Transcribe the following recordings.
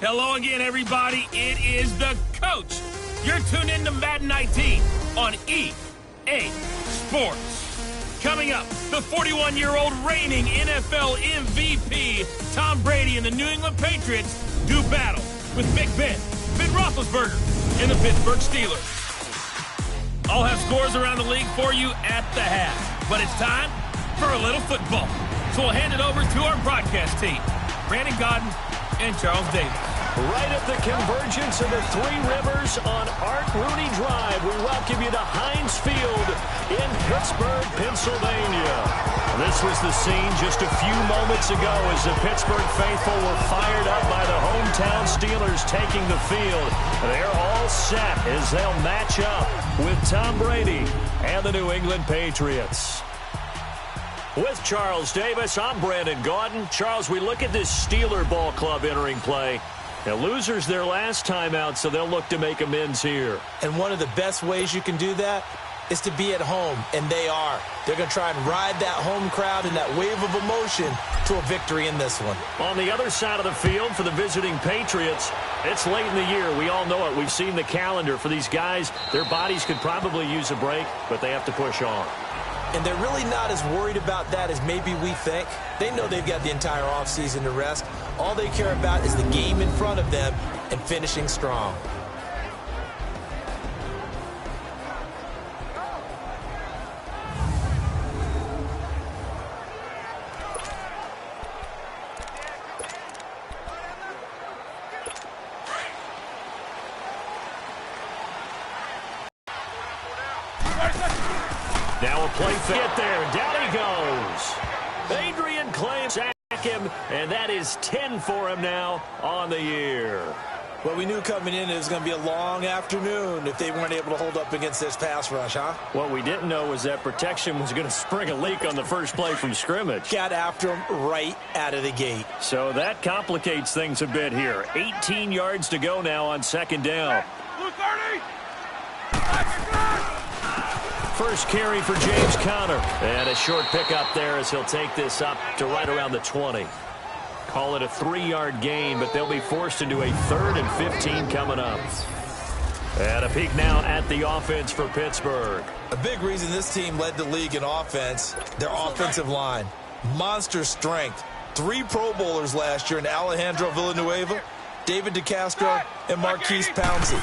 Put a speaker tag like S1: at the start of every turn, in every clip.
S1: Hello again, everybody. It is the coach. You're tuned in to Madden 19 on EA Sports. Coming up, the 41-year-old reigning NFL MVP, Tom Brady and the New England Patriots do battle with Big Ben Roethlisberger, and the Pittsburgh Steelers. I'll have scores around the league for you at the half, but it's time for a little football. So we'll hand it over to our broadcast team, Brandon Godden and Charles Davis.
S2: Right at the convergence of the Three Rivers on Art Rooney Drive, we welcome you to Heinz Field in Pittsburgh, Pennsylvania. This was the scene just a few moments ago as the Pittsburgh faithful were fired up by the hometown Steelers taking the field. They're all set as they'll match up with Tom Brady and the New England Patriots. With Charles Davis, I'm Brandon Gaudin. Charles, we look at this Steeler ball club entering play. Now, losers their last time out, so they'll look to make amends here.
S3: And one of the best ways you can do that is to be at home, and they are. They're going to try and ride that home crowd and that wave of emotion to a victory in this one.
S2: On the other side of the field for the visiting Patriots, it's late in the year. We all know it. We've seen the calendar for these guys. Their bodies could probably use a break, but they have to push on.
S3: And they're really not as worried about that as maybe we think. They know they've got the entire offseason to rest. All they care about is the game in front of them and finishing strong.
S2: Now a play fit there. Down he goes. Adrian claims sack him, and that is 10 for him now on the year.
S3: Well, we knew coming in it was going to be a long afternoon if they weren't able to hold up against this pass rush, huh?
S2: What we didn't know was that protection was going to spring a leak on the first play from scrimmage.
S3: Got after him right out of the gate.
S2: So that complicates things a bit here. 18 yards to go now on second down. First carry for James Conner. And a short pickup there as he'll take this up to right around the 20. Call it a 3-yard gain, but they'll be forced into a 3rd and 15 coming up. And a peek now at the offense for Pittsburgh.
S3: A big reason this team led the league in offense, their offensive line. Monster strength. 3 Pro Bowlers last year in Alejandro Villanueva, David DeCastro, and Marquise Pouncey.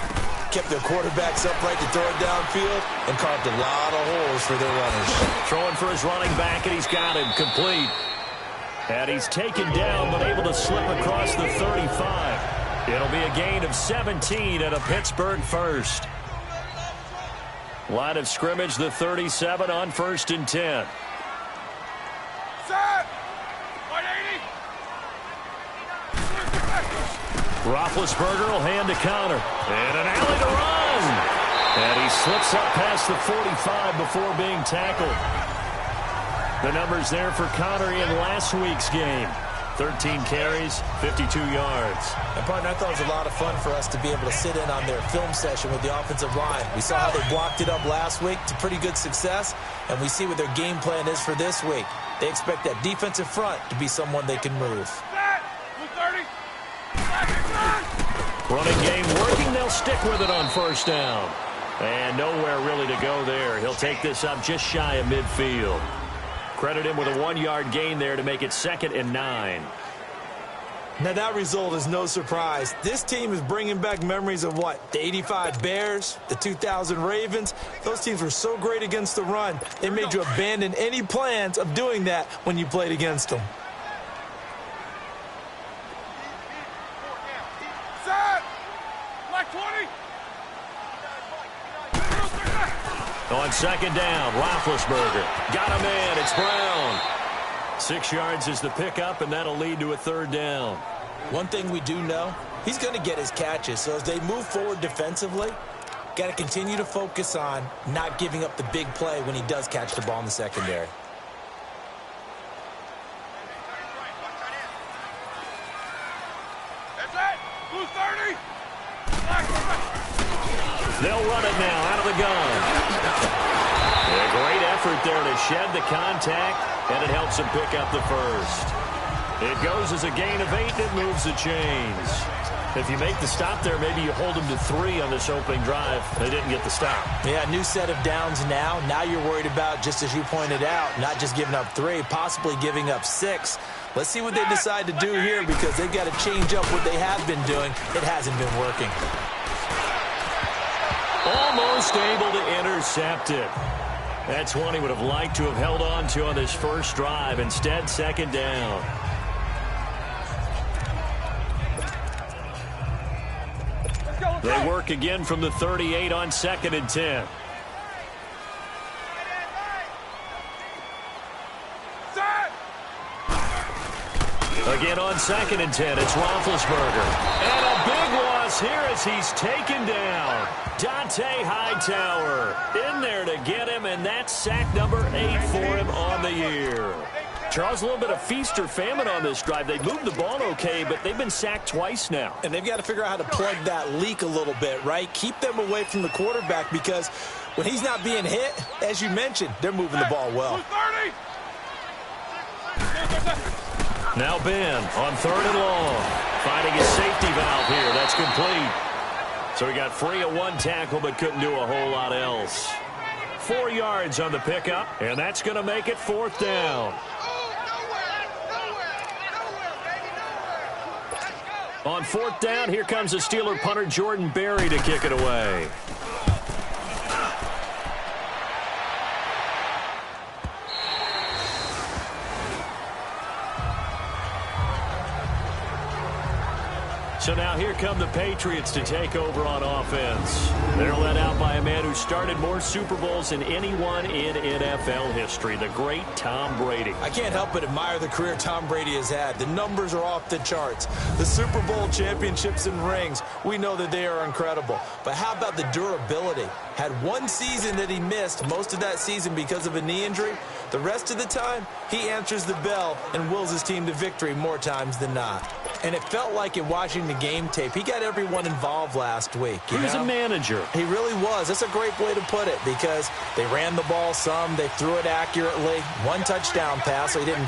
S3: Kept their quarterbacks upright to throw it downfield and carved a lot of holes for their runners.
S2: Throwing for his running back, and he's got him complete. And he's taken down, but able to slip across the 35. It'll be a gain of 17 at a Pittsburgh first. Line of scrimmage, the 37 on 1st and 10.
S4: Set! 180!
S2: Roethlisberger will hand to Conner. And an alley to run. And he slips up past the 45 before being tackled. The numbers there for Conner in last week's game. 13 carries, 52 yards.
S3: And, partner, I thought it was a lot of fun for us to be able to sit in on their film session with the offensive line. We saw how they blocked it up last week to pretty good success, and we see what their game plan is for this week. They expect that defensive front to be someone they can move.
S2: Running game working. They'll stick with it on first down. And nowhere really to go there. He'll take this up just shy of midfield. Credit him with a 1-yard gain there to make it 2nd and 9.
S3: Now, that result is no surprise. This team is bringing back memories of what? The 85 Bears, the 2000 Ravens. Those teams were so great against the run, they made you abandon any plans of doing that when you played against them.
S2: On second down, Roethlisberger. Got him in. It's Brown. 6 yards is the pickup, and that'll lead to a 3rd down.
S3: One thing we do know, he's going to get his catches. So as they move forward defensively, got to continue to focus on not giving up the big play when he does catch the ball in the secondary.
S4: That's it! Blue 30!
S2: They'll run it now out of the gun. A great effort there to shed the contact, and it helps him pick up the first. It goes as a gain of 8, and it moves the chains. If you make the stop there, maybe you hold them to 3 on this opening drive. They didn't get the stop.
S3: Yeah, new set of downs now. Now you're worried about, just as you pointed out, not just giving up 3, possibly giving up 6. Let's see what they decide to do here, because they've got to change up what they have been doing. It hasn't been working.
S2: Almost able to intercept it. That's one he would have liked to have held on to on this first drive. Instead, second down. They work again from the 38 on 2nd and 10. Again on 2nd and 10, it's Roethlisberger. And a big loss here as he's taken down. Dante Hightower in there to get him, and that's sack number 8 for him on the year. Charles, a little bit of feast or famine on this drive. They moved the ball okay, but they've been sacked twice now.
S3: And they've got to figure out how to plug that leak a little bit, right? Keep them away from the quarterback, because when he's not being hit, as you mentioned, they're moving the ball well.
S2: Now Ben on 3rd and long. Finding his safety valve here. That's complete. So he got free of 1 tackle, but couldn't do a whole lot else. 4 yards on the pickup, and that's going to make it 4th down. On 4th down, here comes the Steeler punter Jordan Berry to kick it away. So now here come the Patriots to take over on offense. They're led out by a man who started more Super Bowls than anyone in NFL history, the great Tom Brady.
S3: I can't help but admire the career Tom Brady has had. The numbers are off the charts. The Super Bowl championships and rings, we know that they are incredible. But how about the durability? Had 1 season that he missed, most of that season because of a knee injury. The rest of the time, he answers the bell and wills his team to victory more times than not. And it felt like in watching the game tape, he got everyone involved last week.
S2: He was a manager.
S3: He really was. That's a great way to put it, because they ran the ball some, they threw it accurately. 1 touchdown pass, so he didn't,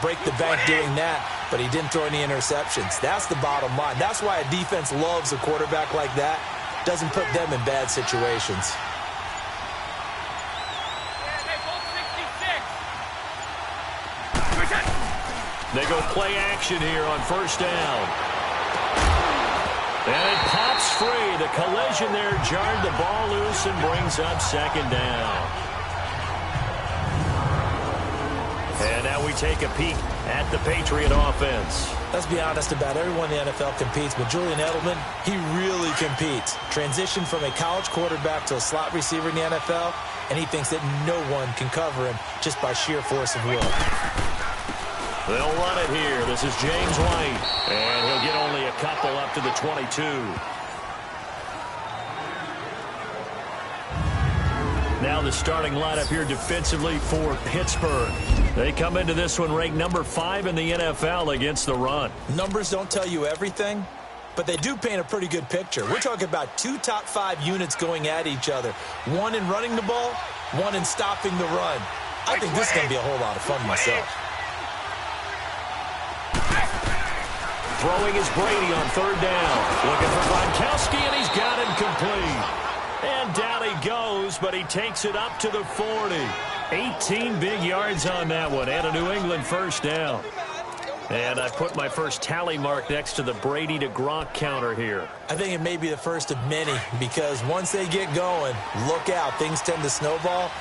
S3: break the bank doing that, but he didn't throw any interceptions. That's the bottom line. That's why a defense loves a quarterback like that. Doesn't put them in bad situations.
S2: They go play action here on 1st down. And it pops free. The collision there jarred the ball loose and brings up 2nd down. And now we take a peek at the Patriot offense.
S3: Let's be honest about everyone in the NFL competes, but Julian Edelman, he really competes. Transitioned from a college quarterback to a slot receiver in the NFL, and he thinks that no one can cover him just by sheer force of will.
S2: They'll run it here. This is James White, and he'll get only a couple up to the 22. Now the starting lineup here defensively for Pittsburgh. They come into this one ranked number 5 in the NFL against the run.
S3: Numbers don't tell you everything, but they do paint a pretty good picture. We're talking about 2 top 5 units going at each other. 1 in running the ball, 1 in stopping the run. I think this is going to be a whole lot of fun myself.
S2: Throwing is Brady on 3rd down. Looking for Gronkowski, and he's got him complete. And down he goes, but he takes it up to the 40. 18 big yards on that one, and a New England 1st down. And I put my first tally mark next to the Brady to Gronk counter here.
S3: I think it may be the first of many, because once they get going, look out, things tend to snowball.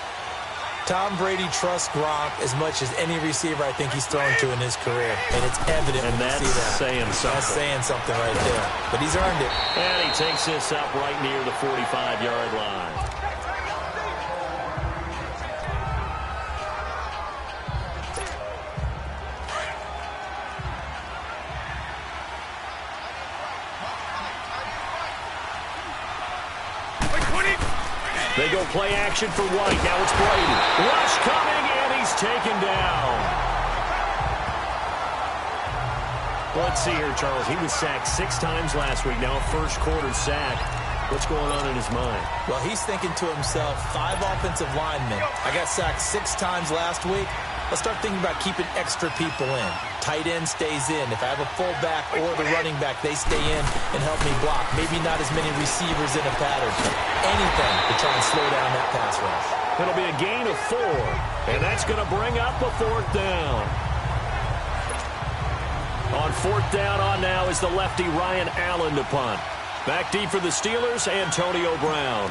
S3: Tom Brady trusts Gronk as much as any receiver I think he's thrown to in his career. And it's evident when you see that.
S2: Saying something.
S3: That's saying something right there. But he's earned it.
S2: And he takes this up right near the 45-yard line. They go play action for White. Now it's Brady. Rush coming, and he's taken down. Let's see here, Charles. He was sacked 6 times last week. Now a first-quarter sack. What's going on in his mind?
S3: Well, he's thinking to himself, 5 offensive linemen. I got sacked 6 times last week. let's start thinking about keeping extra people in. Tight end stays in. If I have a fullback or the running back, they stay in and help me block. Maybe not as many receivers in a pattern. Anything to try and slow down that pass rush.
S2: It'll be a gain of 4, and that's going to bring up a 4th down. On 4th down on now is the lefty Ryan Allen to punt. Back deep for the Steelers, Antonio Brown.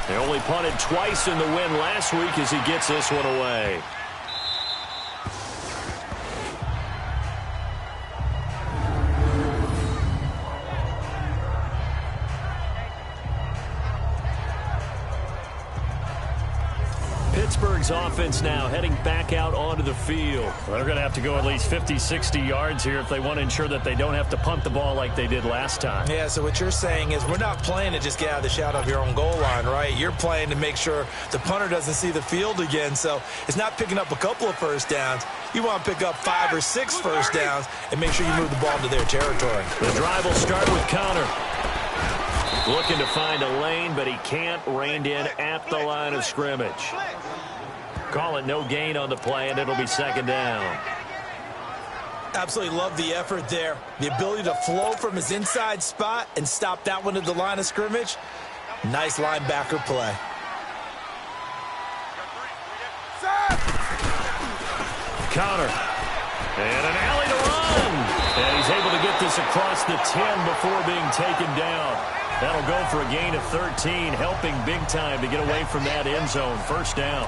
S2: They only punted twice in the win last week as he gets this one away. Pittsburgh's offense now heading back out onto the field. Well, they're going to have to go at least 50, 60 yards here if they want to ensure that they don't have to punt the ball like they did last time.
S3: Yeah, so what you're saying is we're not playing to just get out of the shadow of your own goal line, right? You're playing to make sure the punter doesn't see the field again. So it's not picking up a couple of first downs. You want to pick up 5 or 6 first downs and make sure you move the ball into their territory.
S2: The drive will start with Connor. Looking to find a lane, but he can't. Reined in at the line of scrimmage. Call it no gain on the play, and it'll be 2nd down.
S3: Absolutely love the effort there. The ability to flow from his inside spot and stop that one at the line of scrimmage. Nice linebacker play.
S2: Connor. And an alley to run. And he's able to get this across the 10 before being taken down. That'll go for a gain of 13, helping big time to get away from that end zone. 1st down.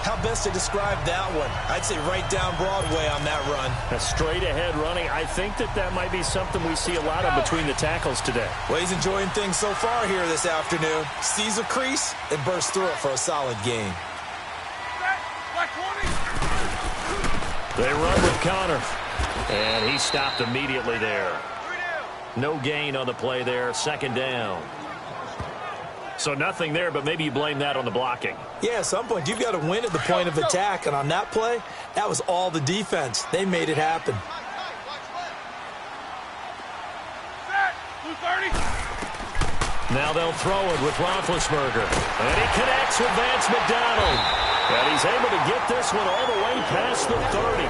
S3: How best to describe that one? I'd say right down Broadway on that run.
S2: A straight-ahead running. I think that might be something we see a lot of between the tackles today.
S3: Well, he's enjoying things so far here this afternoon. Sees a crease and bursts through it for a solid gain.
S2: They run with Connor. And he stopped immediately there. No gain on the play there. 2nd down. So nothing there, but maybe you blame that on the blocking.
S3: Yeah, at some point, you've got to win at the point of attack. And on that play, that was all the defense. They made it happen.
S2: Now they'll throw it with Roethlisberger. And he connects with Vance McDonald. And he's able to get this one all the way past the 30.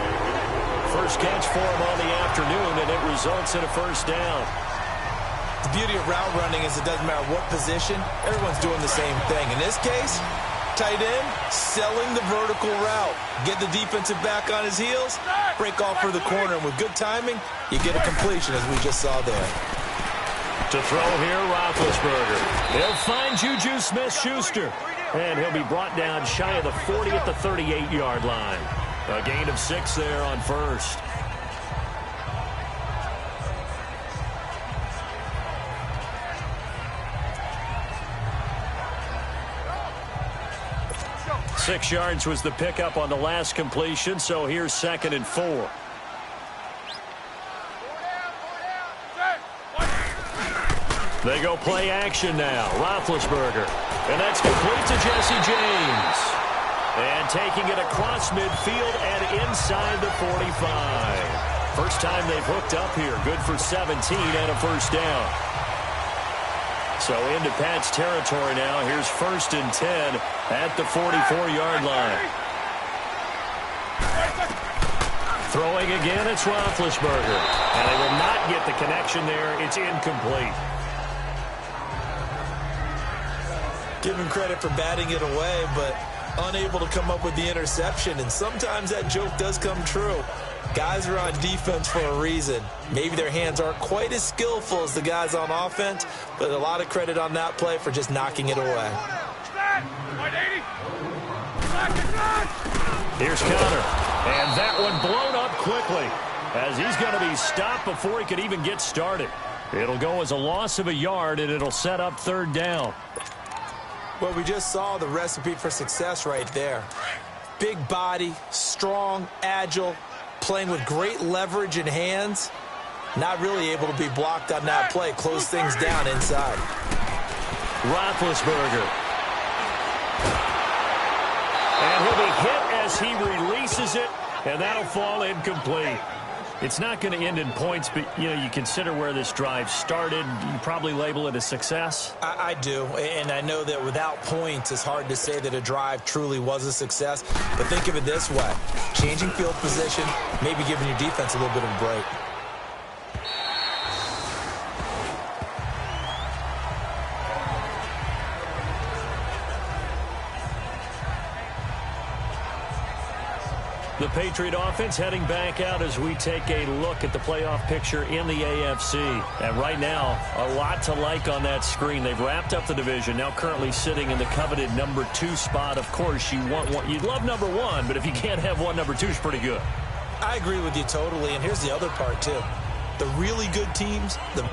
S2: First catch for him on the afternoon, and it results in a 1st down.
S3: The beauty of route running is it doesn't matter what position, everyone's doing the same thing. In this case, tight end, selling the vertical route. Get the defensive back on his heels, break off for the corner, and with good timing, you get a completion as we just saw there.
S2: To throw here, Roethlisberger. He'll find Juju Smith-Schuster, and he'll be brought down shy of the 40 at the 38-yard line. A gain of 6 there on 1st. Six yards was the pickup on the last completion, so here's 2nd and 4. They go play action now. Roethlisberger. And that's complete to Jesse James. And taking it across midfield and inside the 45. First time they've hooked up here. Good for 17 and a 1st down. So into Pat's territory now. Here's 1st and 10 at the 44-yard line. Throwing again, it's Roethlisberger. And they will not get the connection there. It's incomplete.
S3: Give him credit for batting it away, but unable to come up with the interception. And sometimes that joke does come true. Guys are on defense for a reason. Maybe their hands aren't quite as skillful as the guys on offense, but a lot of credit on that play for just knocking it away.
S2: Here's Connor. And that one blown up quickly as he's going to be stopped before he could even get started. It'll go as a loss of a yard, and it'll set up 3rd down.
S3: Well, we just saw the recipe for success right there. Big body, strong, agile, playing with great leverage in hands. Not really able to be blocked on that play. Close things down inside.
S2: Roethlisberger. And he'll be hit as he releases it, and that'll fall incomplete. It's not going to end in points, but, you consider where this drive started. You probably label it a success.
S3: I do, and I know that without points, it's hard to say that a drive truly was a success. But think of it this way. Changing field position, maybe giving your defense a little bit of a break.
S2: The Patriot offense heading back out as we take a look at the playoff picture in the AFC. And right now, a lot to like on that screen. They've wrapped up the division, now currently sitting in the coveted #2 spot. Of course, you'd love #1, but if you can't have one, #2 is pretty good.
S3: I agree with you totally, and here's the other part, too. The really good teams, the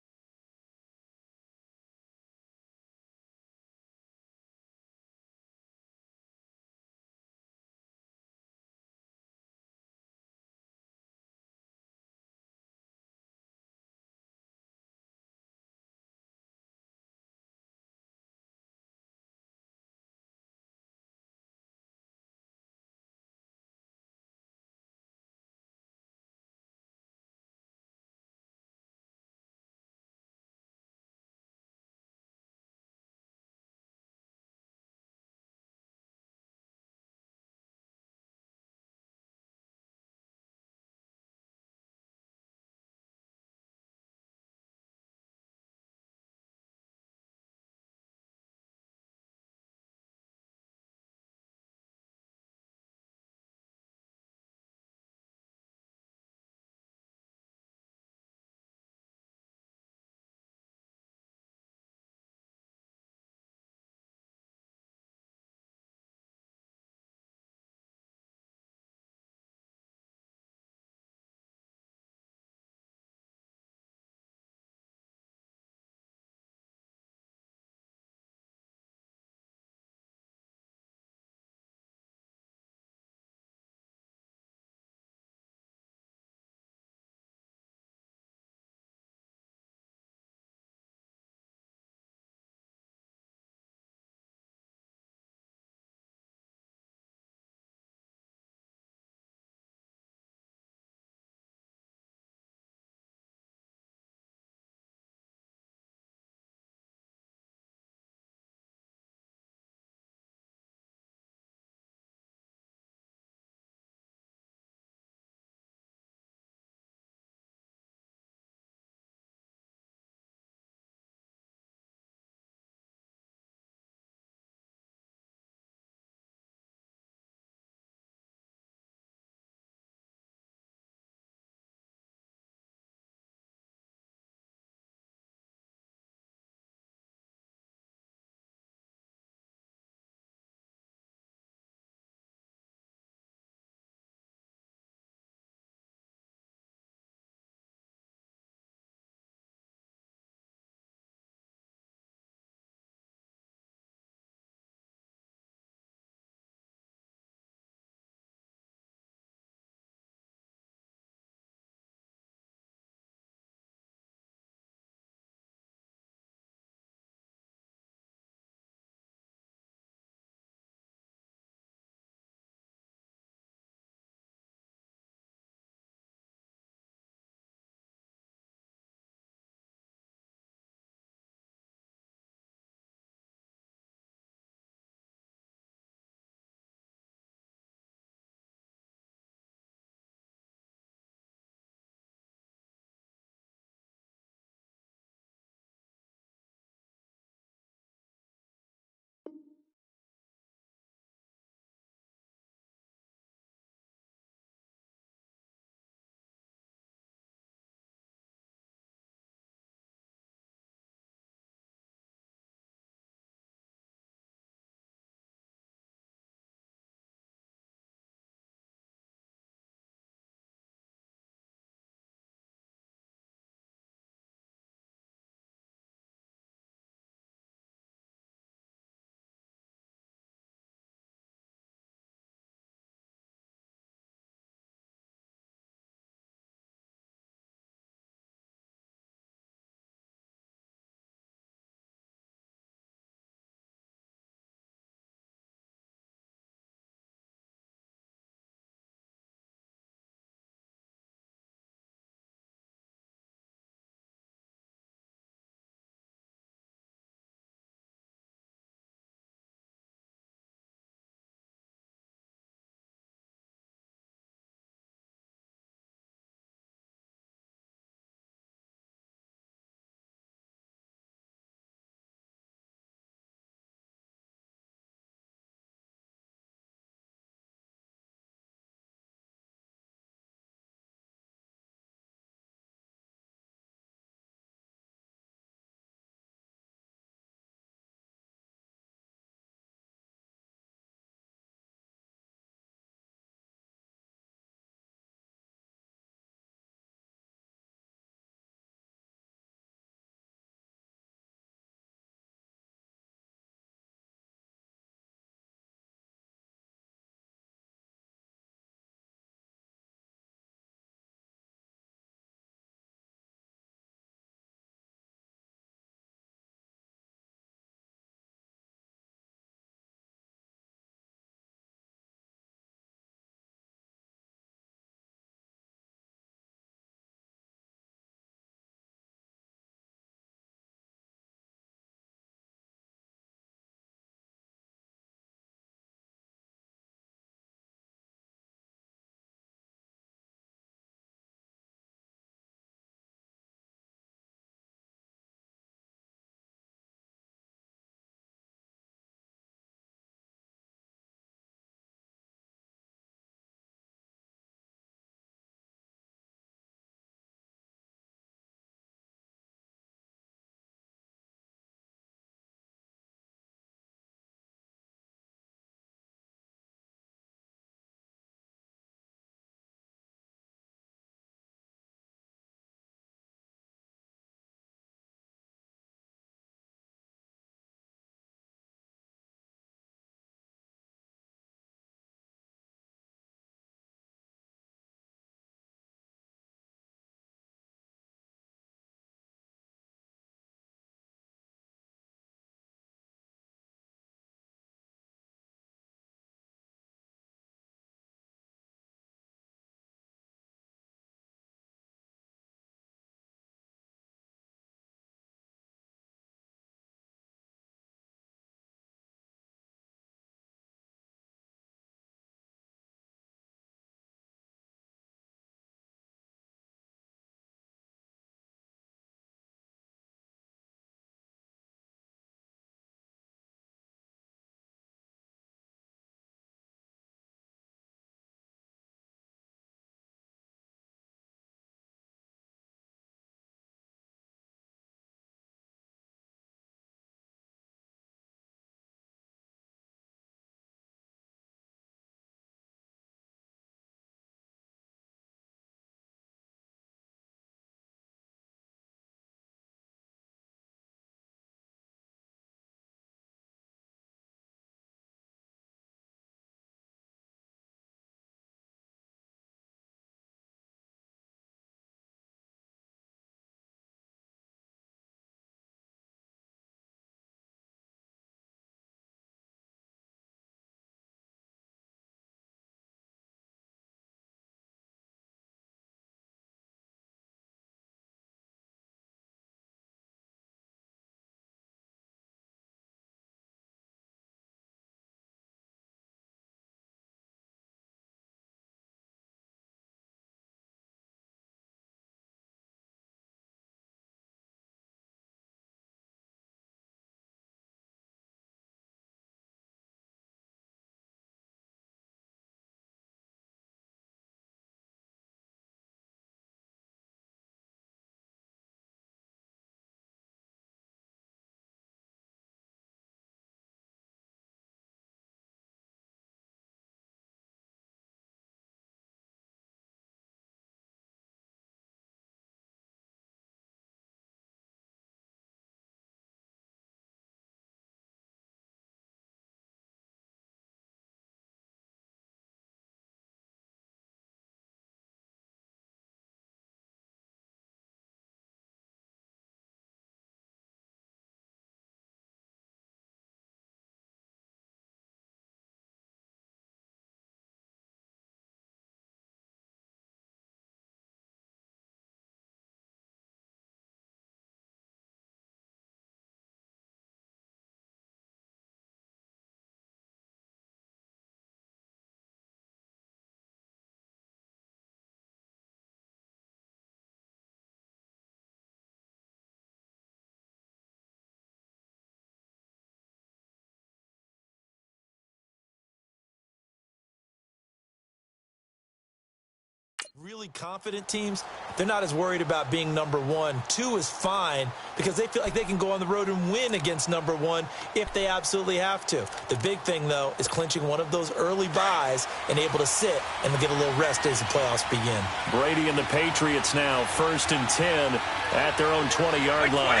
S3: Really confident teams, they're not as worried about being number one. 2 is fine because they feel like they can go on the road and win against number 1 if they absolutely have to. The big thing, though, is clinching one of those early byes and able to sit and get a little rest as the playoffs begin.
S2: Brady and the Patriots now 1st and 10 at their own 20-yard line.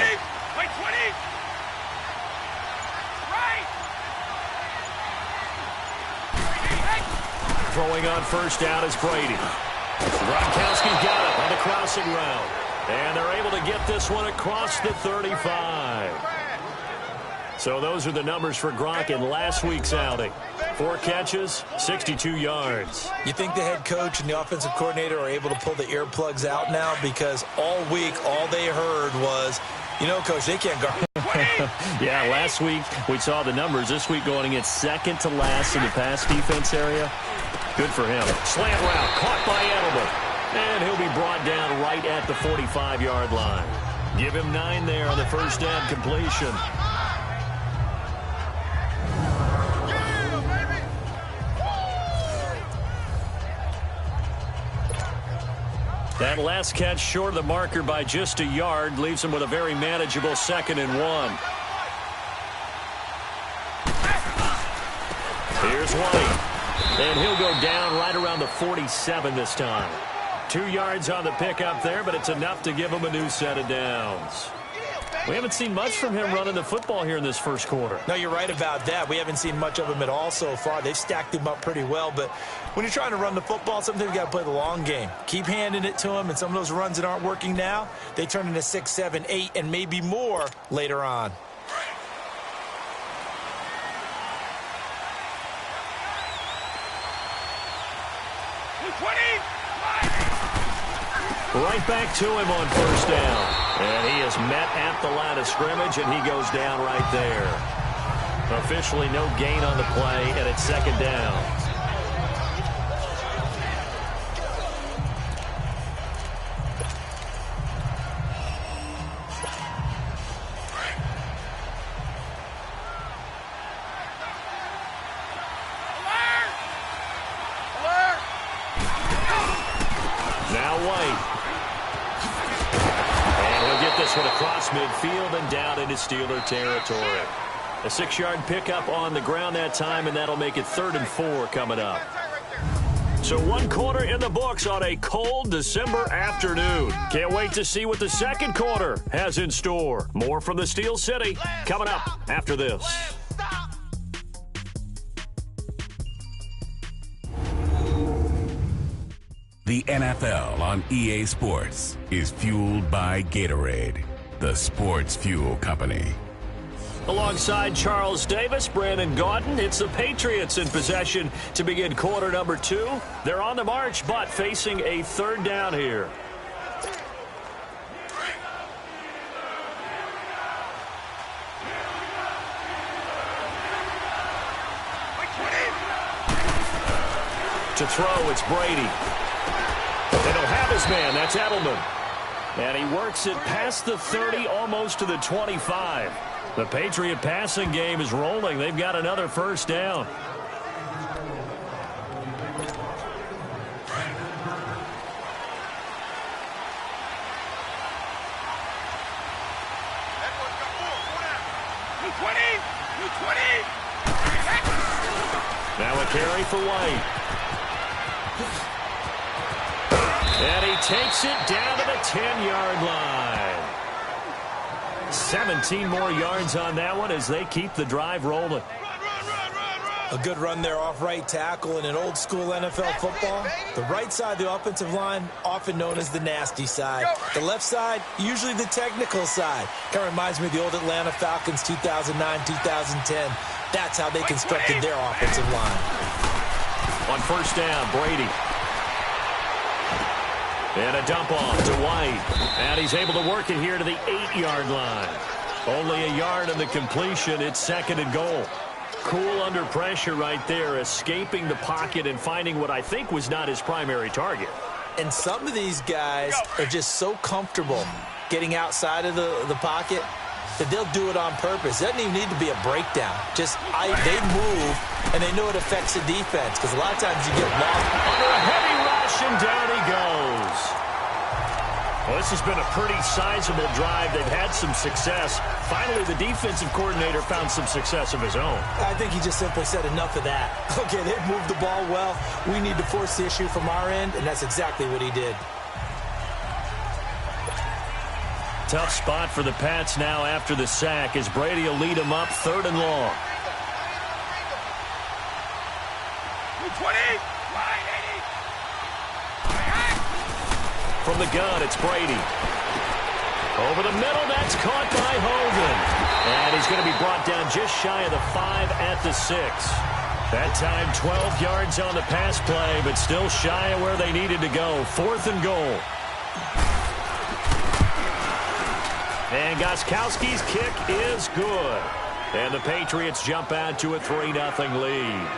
S4: Wait, 20! Right!
S2: Throwing on 1st down is Brady. Gronkowski's got it on the crossing route. And they're able to get this one across the 35. So those are the numbers for Gronk in last week's outing. 4 catches, 62 yards.
S3: You think the head coach and the offensive coordinator are able to pull the earplugs out now? Because all week, all they heard was, you know, Coach, they can't guard.
S2: Yeah, last week we saw the numbers. This week going against second to last in the pass defense area. Good for him. Slant route caught by Edelman. And he'll be brought down right at the 45-yard line. Give him 9 there on the 1st down completion. That last catch short of the marker by just a yard leaves him with a very manageable 2nd and 1. Here's White. And he'll go down right around the 47 this time. 2 yards on the pickup there, but it's enough to give him a new set of downs. We haven't seen much from him running the football here in this first quarter.
S3: No, you're right about that. We haven't seen much of him at all so far. They've stacked him up pretty well, but when you're trying to run the football, sometimes you got to play the long game. Keep handing it to him, and some of those runs that aren't working now, they turn into 6, 7, 8, and maybe more later on.
S2: Right back to him on 1st down. And he is met at the line of scrimmage, and he goes down right there. Officially no gain on the play, and it's 2nd down. Now White. And he'll get this one across midfield and down into Steeler territory. A 6-yard pickup on the ground that time, and that'll make it 3rd and 4 coming up. So 1 quarter in the books on a cold December afternoon. Can't wait to see what the 2nd quarter has in store. More from the Steel City coming up after this.
S5: The NFL on EA Sports is fueled by Gatorade, the sports fuel company.
S2: Alongside Charles Davis, Brandon Gaudin, it's the Patriots in possession to begin quarter number 2. They're on the march, but facing a 3rd down here. To throw, it's Brady. They don't have his man. That's Edelman. And he works it past the 30, almost to the 25. The Patriot passing game is rolling. They've got another 1st down. Now a carry for White. And he takes it down to the 10-yard line. 17 more yards on that one as they keep the drive rolling.
S3: A good run there off right tackle in an old school NFL football. The right side of the offensive line, often known as the nasty side. The left side, usually the technical side. Kind of reminds me of the old Atlanta Falcons 2009, 2010. That's how they constructed their offensive line.
S2: On 1st down, Brady. And a dump off to White. And he's able to work it here to the 8-yard line. Only a yard on the completion. It's 2nd and goal. Cool under pressure right there, escaping the pocket and finding what I think was not his primary target.
S3: And some of these guys are just so comfortable getting outside of the pocket that they'll do it on purpose. It doesn't even need to be a breakdown. Just they move, and they know it affects the defense because a lot of times you get lost.
S2: Under a heavy rush, and down he goes. This has been a pretty sizable drive. They've had some success. Finally, the defensive coordinator found some success of his own.
S3: I think he just simply said enough of that. Okay, they've moved the ball well. We need to force the issue from our end, and that's exactly what he did.
S2: Tough spot for the Pats now after the sack as Brady will lead them up 3rd and long.
S4: 20,
S2: From the gun, it's Brady. Over the middle, that's caught by Hogan. And he's going to be brought down just shy of the 5 at the 6. That time, 12 yards on the pass play, but still shy of where they needed to go. 4th and goal. And Gostkowski's kick is good. And the Patriots jump out to a 3-0 lead.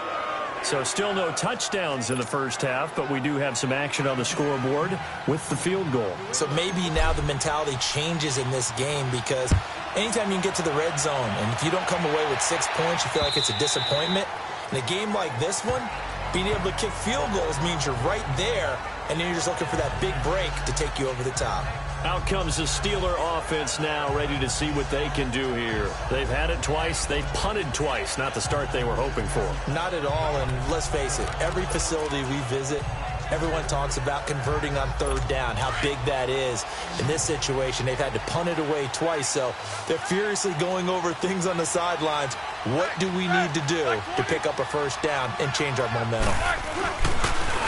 S2: So still no touchdowns in the first half, but we do have some action on the scoreboard with the field goal. So
S3: maybe now the mentality changes in this game because anytime you can get to the red zone, and if you don't come away with 6 points, you feel like it's a disappointment. In a game like this one, being able to kick field goals means you're right there, and then you're just looking for that big break to take you over the top.
S2: Out comes the Steeler offense now, ready to see what they can do here. They've had it twice. They've punted twice. Not the start they were hoping for.
S3: Not at all, and let's face it, every facility we visit, everyone talks about converting on 3rd down, how big that is. In this situation, they've had to punt it away twice, so they're furiously going over things on the sidelines. What do we need to do to pick up a 1st down and change our momentum?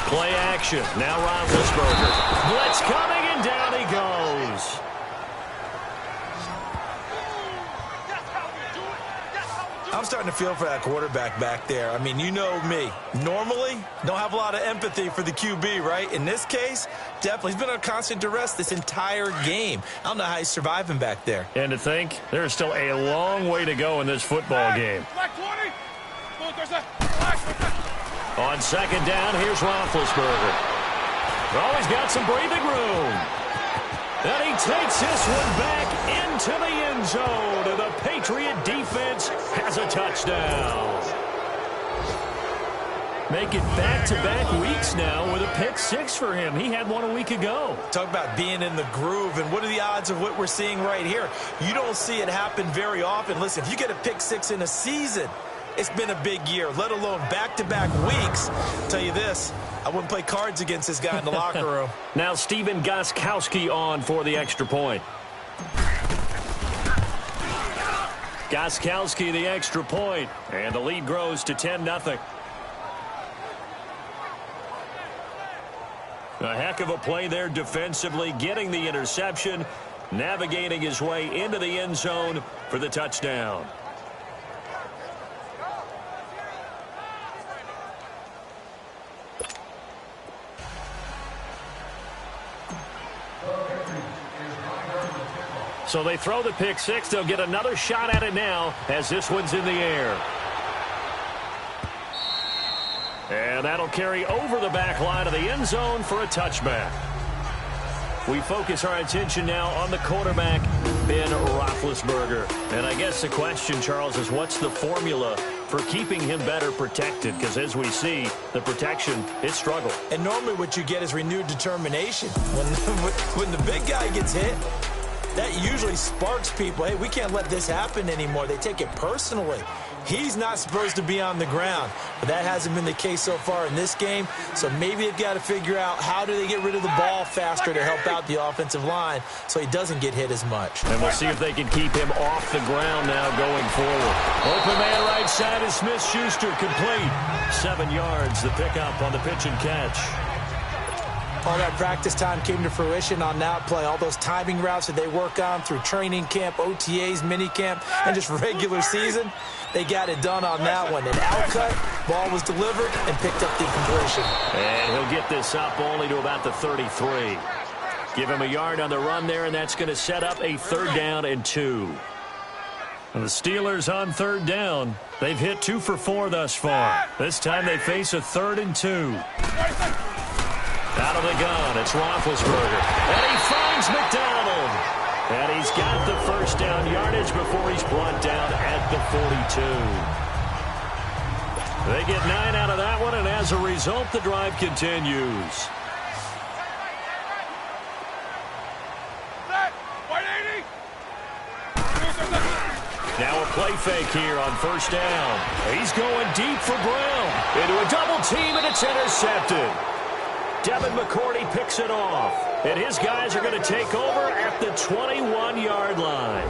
S2: Play action. Now Roethlisberger. Blitz coming, and down he goes.
S3: I'm starting to feel for that quarterback back there. I mean, you know me. Normally, don't have a lot of empathy for the QB, right? In this case, definitely. He's been under constant duress this entire game. I don't know how he's surviving back there.
S2: And to think, there's still a long way to go in this football game. On 2nd down, here's Roethlisberger. Oh, he's got some breathing room. And he takes this one back into the end zone. And the Patriot defense has a touchdown. Make it back-to-back weeks now with a pick 6 for him. He had one a week ago.
S3: Talk about being in the groove, and what are the odds of what we're seeing right here? You don't see it happen very often. Listen, if you get a pick 6 in a season, it's been a big year, let alone back-to-back weeks. I'll tell you this, I wouldn't play cards against this guy in the locker room.
S2: Now Stephen Gostkowski on for the extra point. Gostkowski the extra point, and the lead grows to 10-0. A heck of a play there defensively, getting the interception, navigating his way into the end zone for the touchdown. So they throw the pick 6. They'll get another shot at it now as this one's in the air. And that'll carry over the back line of the end zone for a touchback. We focus our attention now on the quarterback, Ben Roethlisberger. And I guess the question, Charles, is what's the formula for keeping him better protected? Because as we see, the protection, it struggled.
S3: And normally what you get is renewed determination. When the big guy gets hit, that usually sparks people. Hey, we can't let this happen anymore. They take it personally. He's not supposed to be on the ground, but that hasn't been the case so far in this game. So maybe they've got to figure out how do they get rid of the ball faster to help out the offensive line so he doesn't get hit as much.
S2: And we'll see if they can keep him off the ground now going forward. Open man right side is Smith-Schuster, complete. 7 yards, the pickup on the pitch and catch.
S3: All that practice time came to fruition on that play. All those timing routes that they work on through training camp, OTAs, minicamp, and just regular season, they got it done on that one. An outcut, ball was delivered, and picked up the completion.
S2: And he'll get this up only to about the 33. Give him a yard on the run there, and that's going to set up a 3rd down and 2. And the Steelers on 3rd down. They've hit 2 for 4 thus far. This time they face a 3rd and 2. Out of the gun, it's Roethlisberger. And he finds McDonald. And he's got the 1st down yardage before he's brought down at the 42. They get 9 out of that one, and as a result, the drive continues. Play fake here on first down. He's going deep for Brown. Into a double team, and it's intercepted. Devin McCourty picks it off. And his guys are going to take over at the 21-yard line.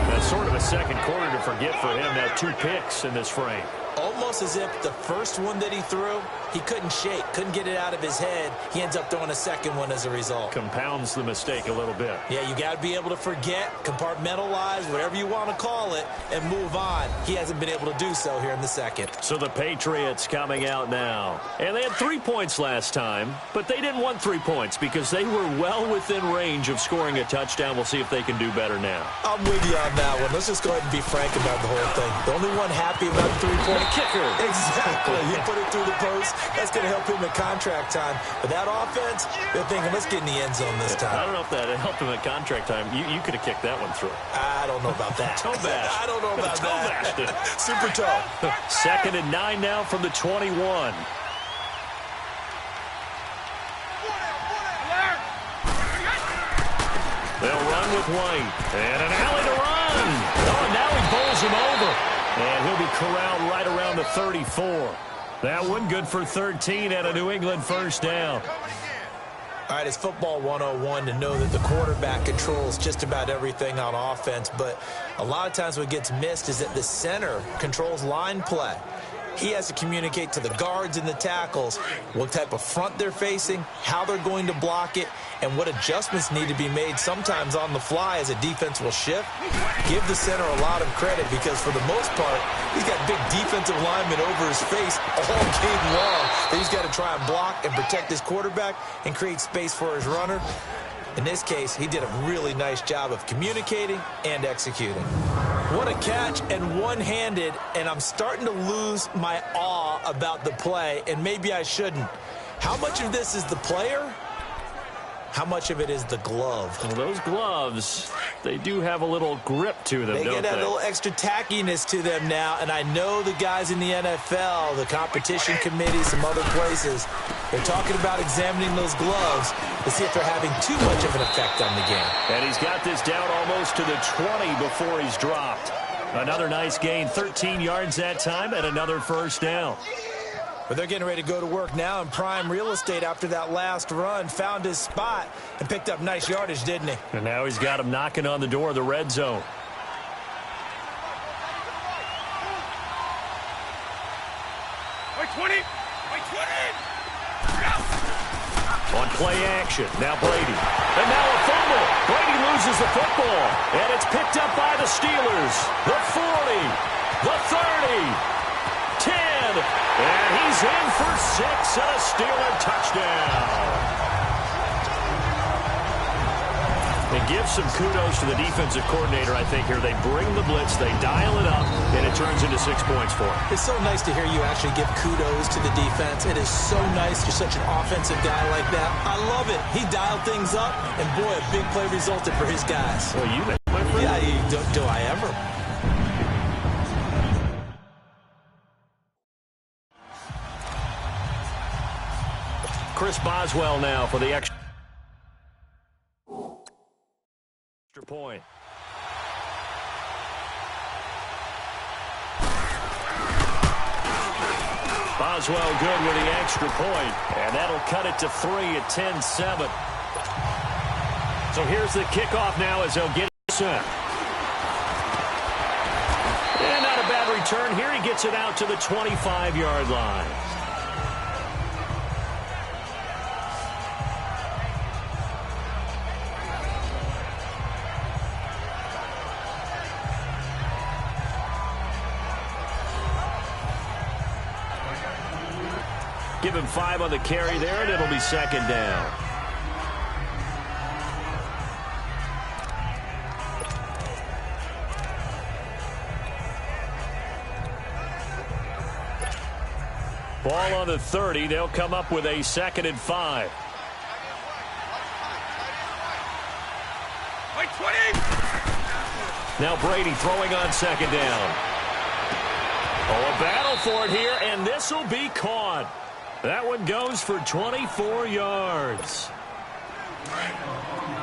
S2: That's sort of a second quarter to forget for him. Now 2 picks in this frame.
S3: Almost as if the first one that he threw, he couldn't shake, couldn't get it out of his head. He ends up throwing a second one as a result.
S2: Compounds the mistake a little bit.
S3: Yeah, you got to be able to forget, compartmentalize, whatever you want to call it, and move on. He hasn't been able to do so here in the second.
S2: So the Patriots coming out now. And they had 3 points last time, but they didn't want 3 points because they were well within range of scoring a touchdown. We'll see if they can do better now.
S3: I'm with you on that one. Let's just go ahead and be frank about the whole thing. The only one happy about the 3-point
S2: kicker.
S3: Exactly. He put it through the post. That's going to help him in contract time. But that offense, they're thinking, let's get in the end zone this time.
S2: I don't know if that helped him at contract time. You could have kicked that one through.
S3: I don't know about that.
S2: Toe bash.
S3: I don't know about
S2: toe
S3: that.
S2: Bashed it.
S3: Super toe.
S2: 2nd and 9 now from the 21. They'll run with White. And an alley to run. Oh, and now he bowls him over. And he'll be corralled right around the 34. That one good for 13 and a New England first down.
S3: All right, it's football 101 to know that the quarterback controls just about everything on offense, but a lot of times what gets missed is that the center controls line play. He has to communicate to the guards and the tackles what type of front they're facing, how they're going to block it, and what adjustments need to be made sometimes on the fly as a defense will shift. Give the center a lot of credit because for the most part, he's got big defensive linemen over his face all game long that he's got to try and block and protect his quarterback and create space for his runner. In this case, he did a really nice job of communicating and executing. What a catch and one-handed, and I'm starting to lose my awe about the play, and maybe I shouldn't. How much of this is the player? How much of it is the glove?
S2: Well, those gloves, they do have a little grip to them,
S3: don't they? They get that little extra tackiness to them now, and I know the guys in the NFL, the competition committee, some other places, they're talking about examining those gloves to see if they're having too much of an effect on the game.
S2: And he's got this down almost to the 20 before he's dropped. Another nice gain, 13 yards that time, and another first down.
S3: But they're getting ready to go to work now in prime real estate after that last run. Found his spot and picked up nice yardage, didn't he?
S2: And now he's got him knocking on the door of the red zone.
S4: Wait, 20. Wait, 20.
S2: On play action, now Brady. And now a fumble. Brady loses the football. And it's picked up by the Steelers. The 40, the 30. 10, and he's in for 6 and a Steeler touchdown. It gives some kudos to the defensive coordinator, I think, here. They bring the blitz, they dial it up, and it turns into 6 points for him.
S3: It's so nice to hear you actually give kudos to the defense. It is so nice. You're such an offensive guy like that. I love it. He dialed things up, and boy, a big play resulted for his guys.
S2: Well, you bet, my friend.
S3: Yeah, do I ever?
S2: Chris Boswell now for the extra point. Boswell good with the extra point, and that'll cut it to 3 at 10-7. So here's the kickoff now as they'll get it set. And not a bad return here. He gets it out to the 25-yard line. Give him 5 on the carry there, and it'll be second down. Ball on the 30. They'll come up with a 2nd and 5.
S4: Wait, 20.
S2: Now Brady throwing on 2nd down. Oh, a battle for it here, and this will be caught. That one goes for 24 yards.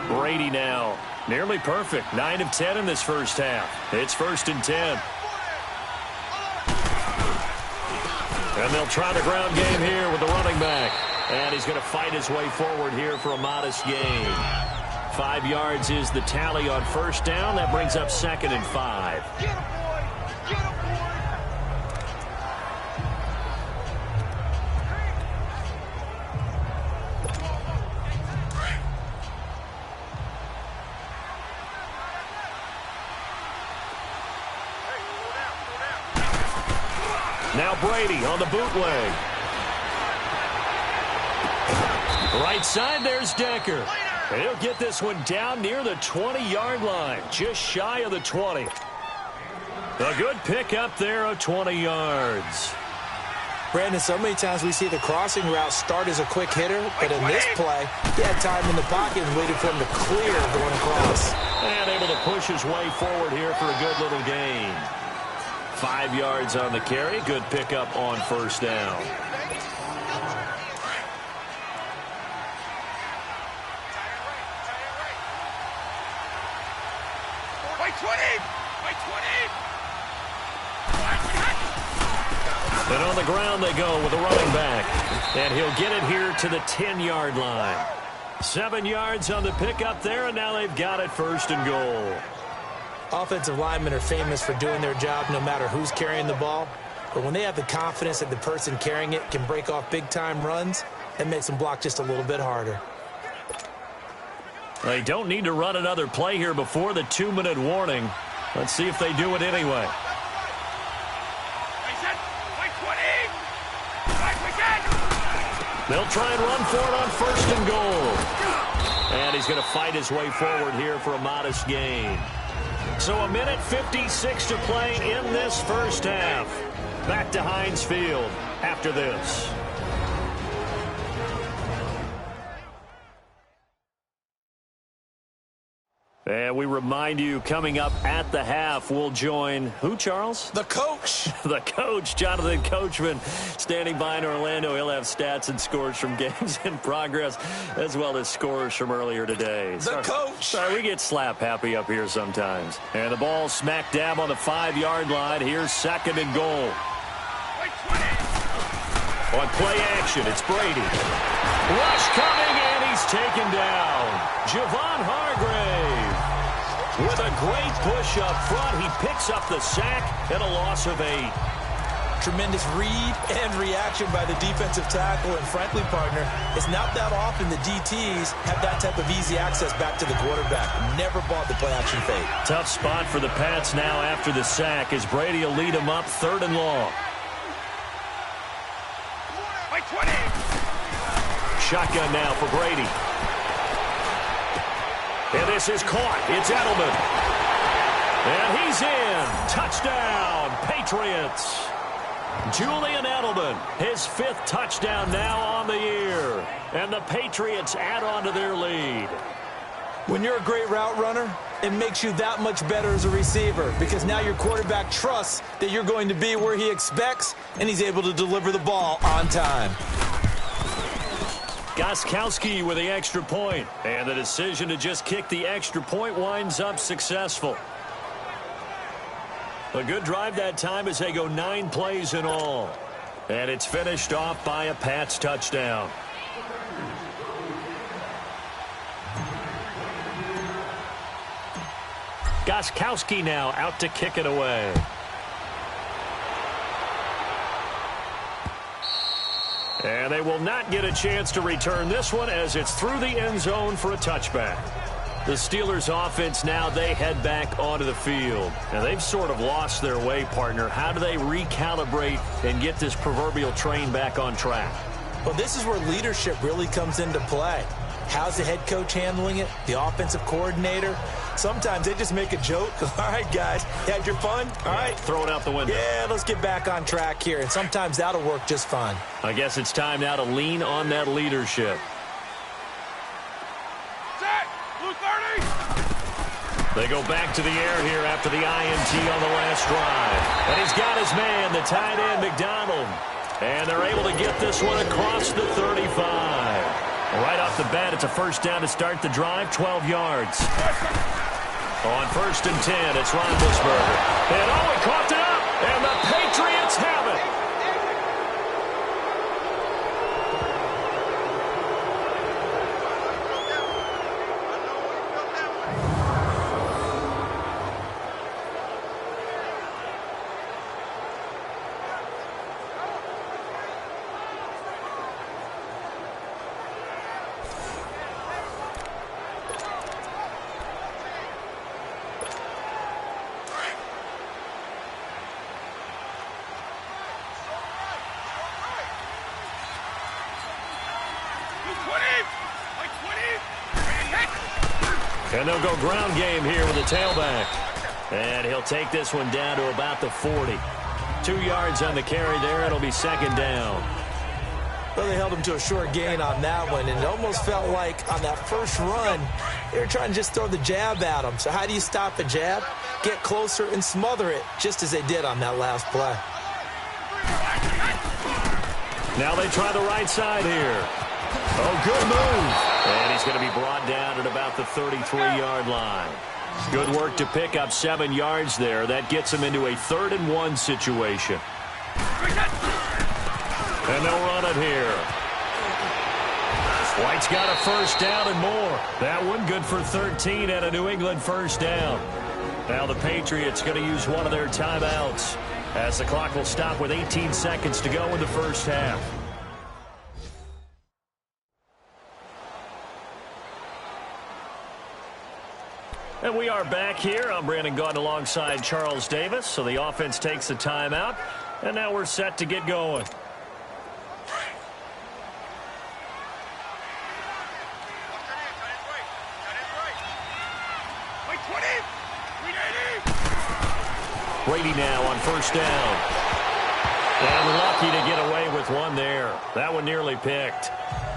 S2: Brady now Nearly perfect. 9 of 10 in this first half. It's 1st and 10. And they'll try the ground game here with the running back. And he's going to fight his way forward here for a modest gain. 5 yards is the tally on first down. That brings up 2nd and 5. Now Brady on the bootleg. Right side, there's Decker. And he'll get this one down near the 20-yard line, just shy of the 20. A good pickup there of 20 yards.
S3: Brandon, so many times we see the crossing route start as a quick hitter, but in this play, he had time in the pocket and waited for him to clear going across.
S2: And able to push his way forward here for a good little gain. 5 yards on the carry. Good pickup on first down. And on the ground they go with a running back. And he'll get it here to the 10-yard line. 7 yards on the pickup there, and now they've got it 1st and goal.
S3: Offensive linemen are famous for doing their job no matter who's carrying the ball. But when they have the confidence that the person carrying it can break off big-time runs, it makes them block just a little bit harder.
S2: They don't need to run another play here before the 2-minute warning. Let's see if they do it anyway. They'll try and run for it on 1st and goal. And he's going to fight his way forward here for a modest gain. So 1:56 to play in this first half. Back to Heinz Field after this. And we remind you, coming up at the half, we'll join who, Charles?
S3: The coach.
S2: The coach, Jonathan Coachman, standing by in Orlando. He'll have stats and scores from games in progress, as well as scores from earlier today.
S3: The coach.
S2: Sorry, we get slap happy up here sometimes. And the ball smack dab on the 5-yard line. Here's 2nd and goal. On play action, it's Brady. Rush coming, and he's taken down. Javon Hargrave. With a great push up front, he picks up the sack and a loss of 8.
S3: Tremendous read and reaction by the defensive tackle. And frankly, partner, it's not that often the DTs have that type of easy access back to the quarterback. Never bought the play-action fake.
S2: Tough spot for the Pats now after the sack as Brady will lead him up 3rd and long. Shotgun now for Brady. And this is caught. It's Edelman. And he's in. Touchdown, Patriots. Julian Edelman, his 5th touchdown now on the year. And the Patriots add on to their lead.
S3: When you're a great route runner, it makes you that much better as a receiver because now your quarterback trusts that you're going to be where he expects, and he's able to deliver the ball on time.
S2: Gostkowski with the extra point, and the decision to just kick the extra point winds up successful. A good drive that time as they go 9 plays in all. And it's finished off by a Pats touchdown. Gostkowski now out to kick it away. And they will not get a chance to return this one as it's through the end zone for a touchback. The Steelers offense now, they head back onto the field. And they've sort of lost their way, partner. How do they recalibrate and get this proverbial train back on track?
S3: Well, this is where leadership really comes into play. How's the head coach handling it? The offensive coordinator? Sometimes they just make a joke. All right, guys, you had your fun? All right.
S2: Throw it out the window.
S3: Yeah, let's get back on track here. And sometimes that'll work just fine.
S2: I guess it's time now to lean on that leadership.
S4: Set! Blue 30!
S2: They go back to the air here after the INT on the last drive. And he's got his man, the tight end, McDonald. And they're able to get this one across the 35. Right off the bat, it's a first down to start the drive, 12 yards. On 1st and 10, it's Roethlisberger. And he coughed it up, and the Patriots have it. And they'll go ground game here with a tailback. And he'll take this one down to about the 40. 2 yards on the carry there. It'll be 2nd down.
S3: Well, they held him to a short gain on that one, and it almost felt like on that first run, they were trying to just throw the jab at him. So how do you stop a jab? Get closer and smother it, just as they did on that last play.
S2: Now they try the right side here. Oh, good move. And he's going to be brought down at about the 33-yard line. Good work to pick up 7 yards there. That gets him into a 3rd and 1 situation. And they'll run it here. White's got a first down and more. That one good for 13 and a New England first down. Now the Patriots going to use one of their timeouts as the clock will stop with 18 seconds to go in the first half. And we are back here. I'm Brandon Gaudin alongside Charles Davis. So the offense takes the timeout. And now we're set to get going. Brady now on first down. And lucky to get away with one there. That one nearly picked.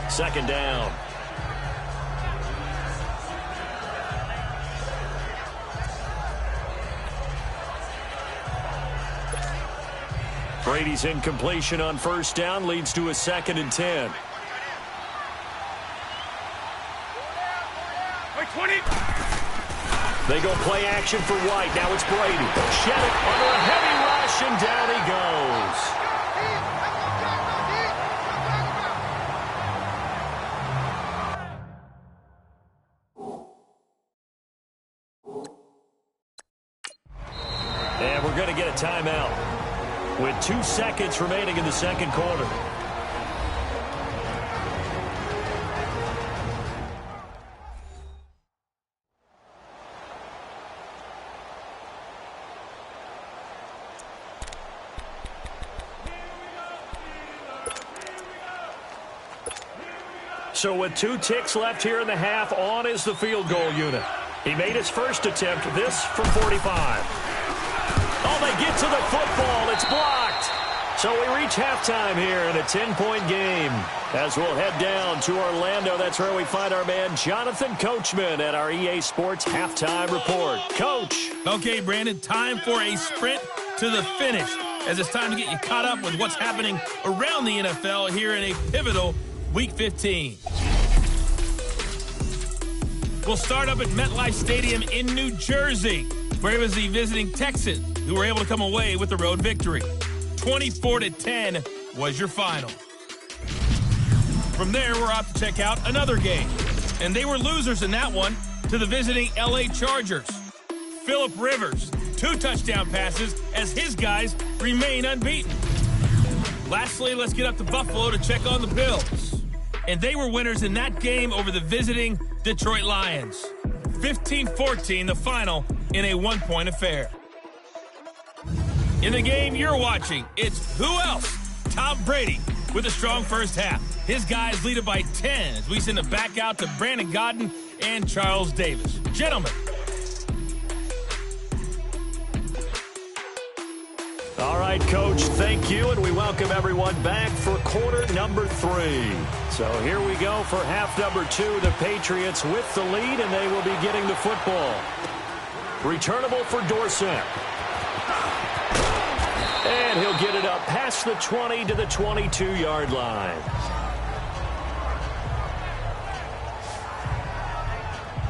S2: 2nd down. Brady's incompletion on first down leads to a 2nd and 10. They go play action for White. Now it's Brady. Shed it under a heavy rush, and down he goes. And we're going to get a timeout with 2 seconds remaining in the 2nd quarter. So with 2 ticks left here in the half, on is the field goal unit. He made his first attempt, this from 45. Oh, they get to the football. It's blocked. So we reach halftime here in a 10-point game. As we'll head down to Orlando, that's where we find our man Jonathan Coachman at our EA Sports Halftime Report. Coach.
S1: Okay, Brandon, time for a sprint to the finish, as it's time to get you caught up with what's happening around the NFL here in a pivotal Week 15. We'll start up at MetLife Stadium in New Jersey, where it was the visiting Texans who were able to come away with the road victory. 24-10 was your final. From there, we're off to check out another game, and they were losers in that one to the visiting LA Chargers. Phillip Rivers, 2 touchdown passes as his guys remain unbeaten. Lastly, let's get up to Buffalo to check on the Bills. And they were winners in that game over the visiting Detroit Lions. 15-14, the final in a 1-point affair. In the game you're watching, it's who else? Tom Brady with a strong first half. His guys lead it by 10 as we send it back out to Brandon Gaudin and Charles Davis. Gentlemen.
S2: All right, Coach, thank you, and we welcome everyone back for quarter number 3. So here we go for half number 2. The Patriots with the lead, and they will be getting the football. Returnable for Dorsett. And he'll get it up past the 20 to the 22-yard line.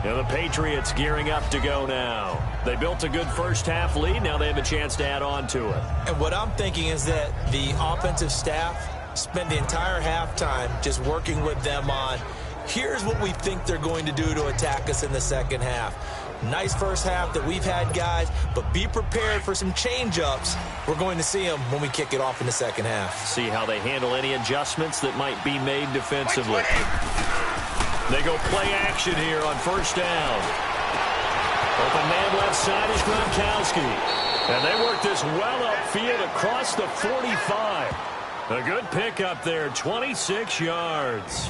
S2: And the Patriots gearing up to go now. They built a good first-half lead. Now they have a chance to add on to it.
S3: And what I'm thinking is that the offensive staff spend the entire halftime just working with them on, here's what we think they're going to do to attack us in the second half. Nice first half that we've had, guys, but be prepared for some change-ups. We're going to see them when we kick it off in the second half.
S2: See how they handle any adjustments that might be made defensively. They go play action here on first down. Open man left side is Gronkowski. And they work this well upfield across the 45. A good pickup there, 26 yards.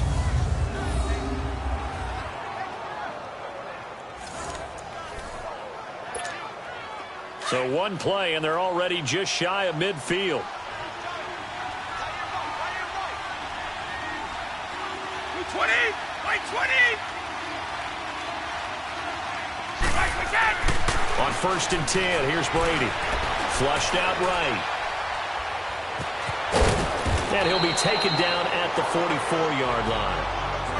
S2: So one play, and they're already just shy of midfield. On 1st and 10, here's Brady. Flushed out right. And he'll be taken down at the 44-yard line.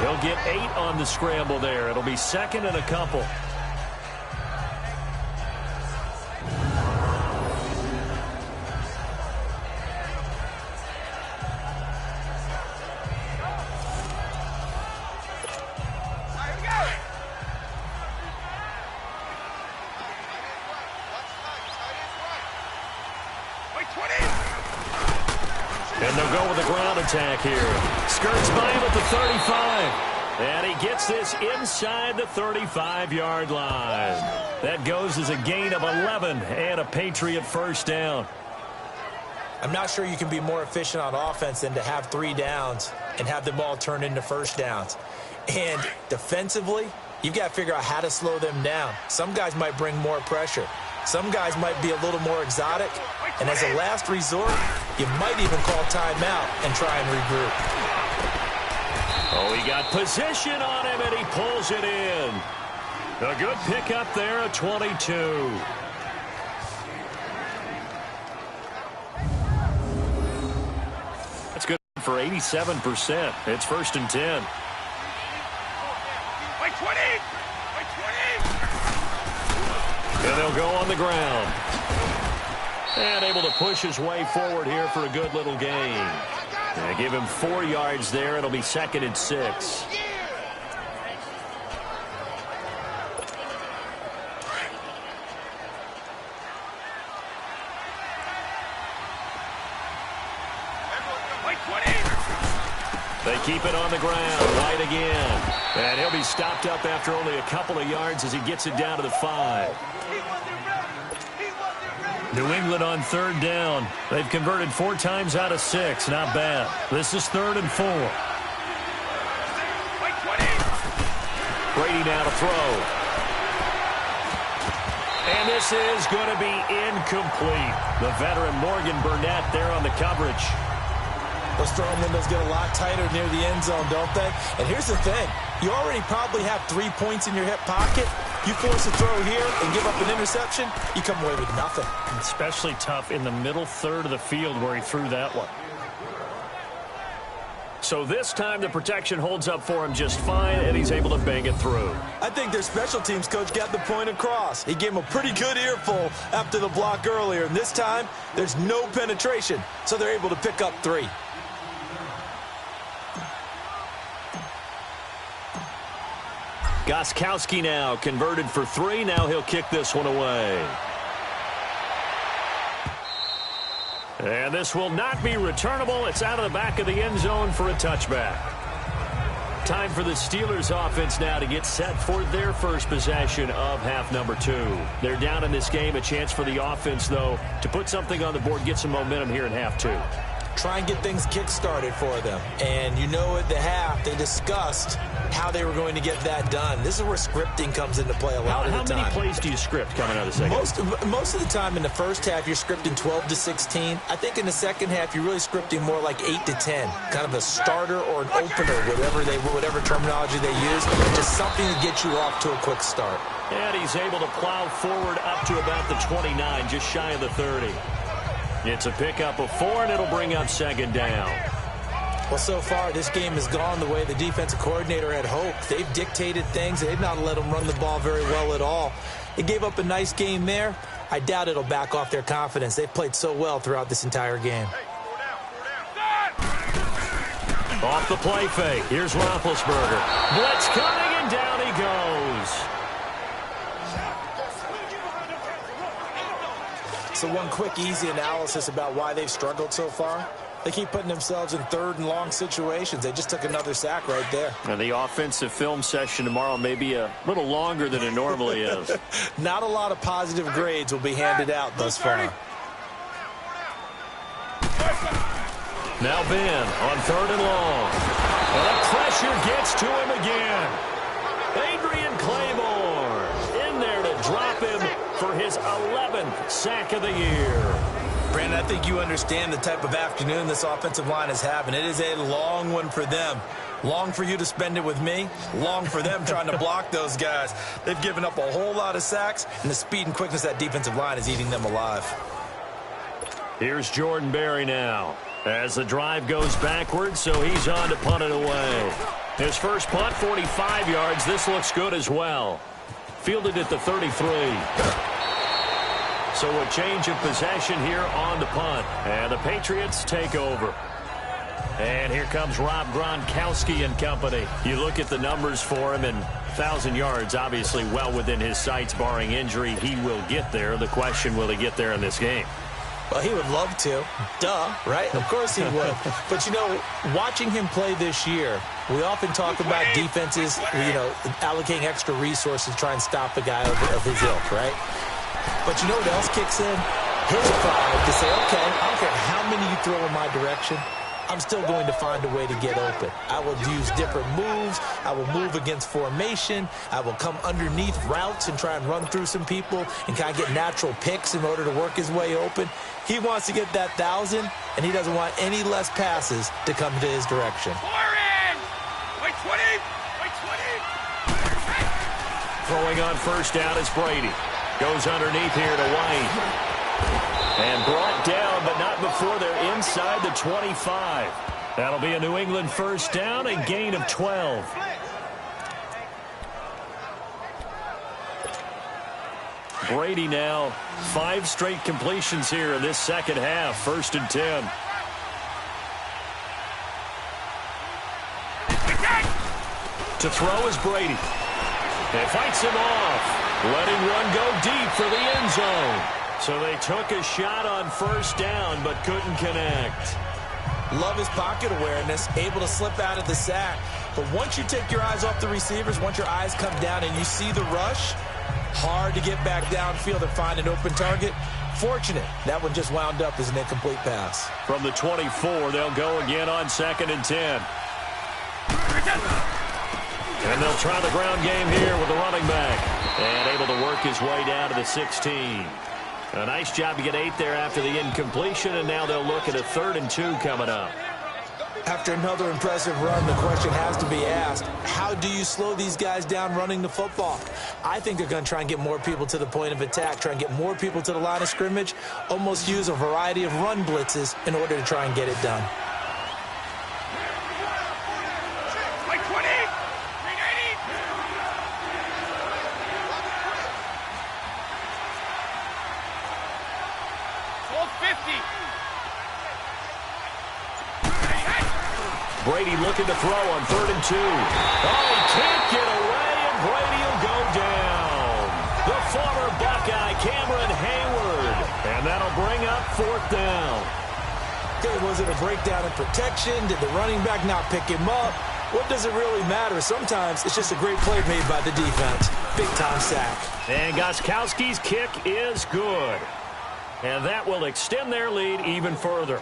S2: He'll get 8 on the scramble there. It'll be 2nd and a couple. And they'll go with a ground attack here. Skirts by him at the 35. And he gets this inside the 35-yard line. That goes as a gain of 11 and a Patriot first down.
S3: I'm not sure you can be more efficient on offense than to have 3 downs and have them all turn into first downs. And defensively, you've got to figure out how to slow them down. Some guys might bring more pressure. Some guys might be a little more exotic. And as a last resort, you might even call timeout and try and regroup.
S2: Oh, he got position on him, and he pulls it in. A good pickup there at 22. That's good for 87%. It's 1st and 10. And they'll go on the ground. And able to push his way forward here for a good little gain. And give him 4 yards there. It'll be 2nd and 6. They keep it on the ground. Right again. And he'll be stopped up after only a couple of yards as he gets it down to the 5. New England on 3rd down. They've converted 4 times out of 6. Not bad. This is 3rd and 4. Brady now to throw. And this is going to be incomplete. The veteran Morgan Burnett there on the coverage.
S3: Those throwing windows get a lot tighter near the end zone, don't they? And here's the thing. You already probably have 3 points in your hip pocket. You force a throw here and give up an interception, you come away with nothing.
S2: Especially tough in the middle third of the field where he threw that one. So this time the protection holds up for him just fine, and he's able to bang it through.
S3: I think their special teams coach got the point across. He gave him a pretty good earful after the block earlier, and this time there's no penetration, so they're able to pick up 3.
S2: Gostkowski now converted for 3. Now he'll kick this one away. And this will not be returnable. It's out of the back of the end zone for a touchback. Time for the Steelers offense now to get set for their first possession of half number 2. They're down in this game. A chance for the offense, though, to put something on the board, get some momentum here in half 2.
S3: Try and get things kick-started for them. And you know at the half, they discussed how they were going to get that done. This is where scripting comes into play a lot of the time.
S2: How many plays do you script coming out of the second?
S3: Most of the time in the first half, you're scripting 12 to 16. I think in the second half, you're really scripting more like 8 to 10. Kind of a starter or an opener, whatever terminology they use. Just something to get you off to a quick start.
S2: And he's able to plow forward up to about the 29, just shy of the 30. It's a pickup of 4, and it'll bring up 2nd down.
S3: Well, so far, this game has gone the way the defensive coordinator had hoped. They've dictated things. They've not let them run the ball very well at all. They gave up a nice game there. I doubt it'll back off their confidence. They've played so well throughout this entire game.
S2: Off the play fake. Here's Roethlisberger. Blitz coming, and down he goes.
S3: So one quick, easy analysis about why they've struggled so far. They keep putting themselves in 3rd and long situations. They just took another sack right there.
S2: And the offensive film session tomorrow may be a little longer than it normally is.
S3: Not a lot of positive grades will be handed out thus far.
S2: Now Ben on 3rd and long. And the pressure gets to him again. Adrian Claymore in there to drop him for his 11th sack of the year.
S3: Brandon, I think you understand the type of afternoon this offensive line is having. It is a long one for them. Long for you to spend it with me. Long for them trying to block those guys. They've given up a whole lot of sacks, and the speed and quickness of that defensive line is eating them alive.
S2: Here's Jordan Berry now as the drive goes backwards, so he's on to punt it away. His first punt, 45 yards. This looks good as well. Fielded at the 33. So a change of possession here on the punt. And the Patriots take over. And here comes Rob Gronkowski and company. You look at the numbers for him, and 1,000 yards obviously well within his sights, barring injury. He will get there. The question, will he get there in this game?
S3: Well, he would love to. Duh, right? Of course he would. But, you know, watching him play this year, we often talk about defenses, you know, allocating extra resources to try and stop a guy of his ilk, right? But you know what else kicks in? His pride to say, okay, I don't care how many you throw in my direction, I'm still going to find a way to get open. I will use different moves. I will move against formation. I will come underneath routes and try and run through some people and kind of get natural picks in order to work his way open. He wants to get that 1,000, and he doesn't want any less passes to come to his direction.
S4: Wait 20! Wait 20!
S2: Throwing on first down is Brady. Goes underneath here to White. And brought down, but not before they're inside the 25. That'll be a New England first down, a gain of 12. Brady now 5 straight completions here in this second half. 1st and 10. To throw is Brady. And fights him off. Letting one go deep for the end zone. So they took a shot on first down, but couldn't connect.
S3: Love his pocket awareness, able to slip out of the sack. But once you take your eyes off the receivers, once your eyes come down and you see the rush, hard to get back downfield and find an open target. Fortunate, that one just wound up as an incomplete pass.
S2: From the 24, they'll go again on 2nd and 10. And they'll try the ground game here with the running back. And able to work his way down to the 16. A nice job to get 8 there after the incompletion, and now they'll look at a 3rd and 2 coming up.
S3: After another impressive run, the question has to be asked, how do you slow these guys down running the football? I think they're going to try and get more people to the point of attack, try and get more people to the line of scrimmage, almost use a variety of run blitzes in order to try and get it done.
S2: Brady looking to throw on 3rd and 2. Oh, he can't get away, and Brady will go down. The former Buckeye, Cameron Hayward. And that'll bring up 4th down.
S3: Okay, was it a breakdown in protection? Did the running back not pick him up? What does it really matter? Sometimes it's just a great play made by the defense. Big-time sack.
S2: And Gostkowski's kick is good. And that will extend their lead even further.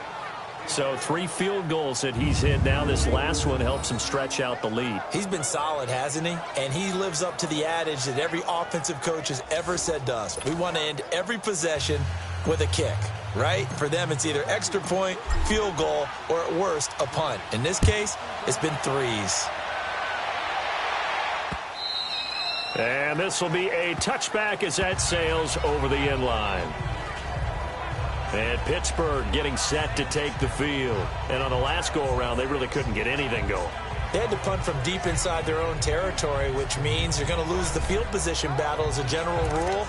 S2: So 3 field goals that he's hit now. This last one helps him stretch out the lead.
S3: He's been solid, hasn't he? And he lives up to the adage that every offensive coach has ever said to us. We want to end every possession with a kick, right? For them, it's either extra point, field goal, or at worst, a punt. In this case, it's been 3s.
S2: And this will be a touchback as that sails over the end line. And Pittsburgh getting set to take the field. And on the last go-around, they really couldn't get anything going.
S3: They had to punt from deep inside their own territory, which means you're going to lose the field position battle as a general rule.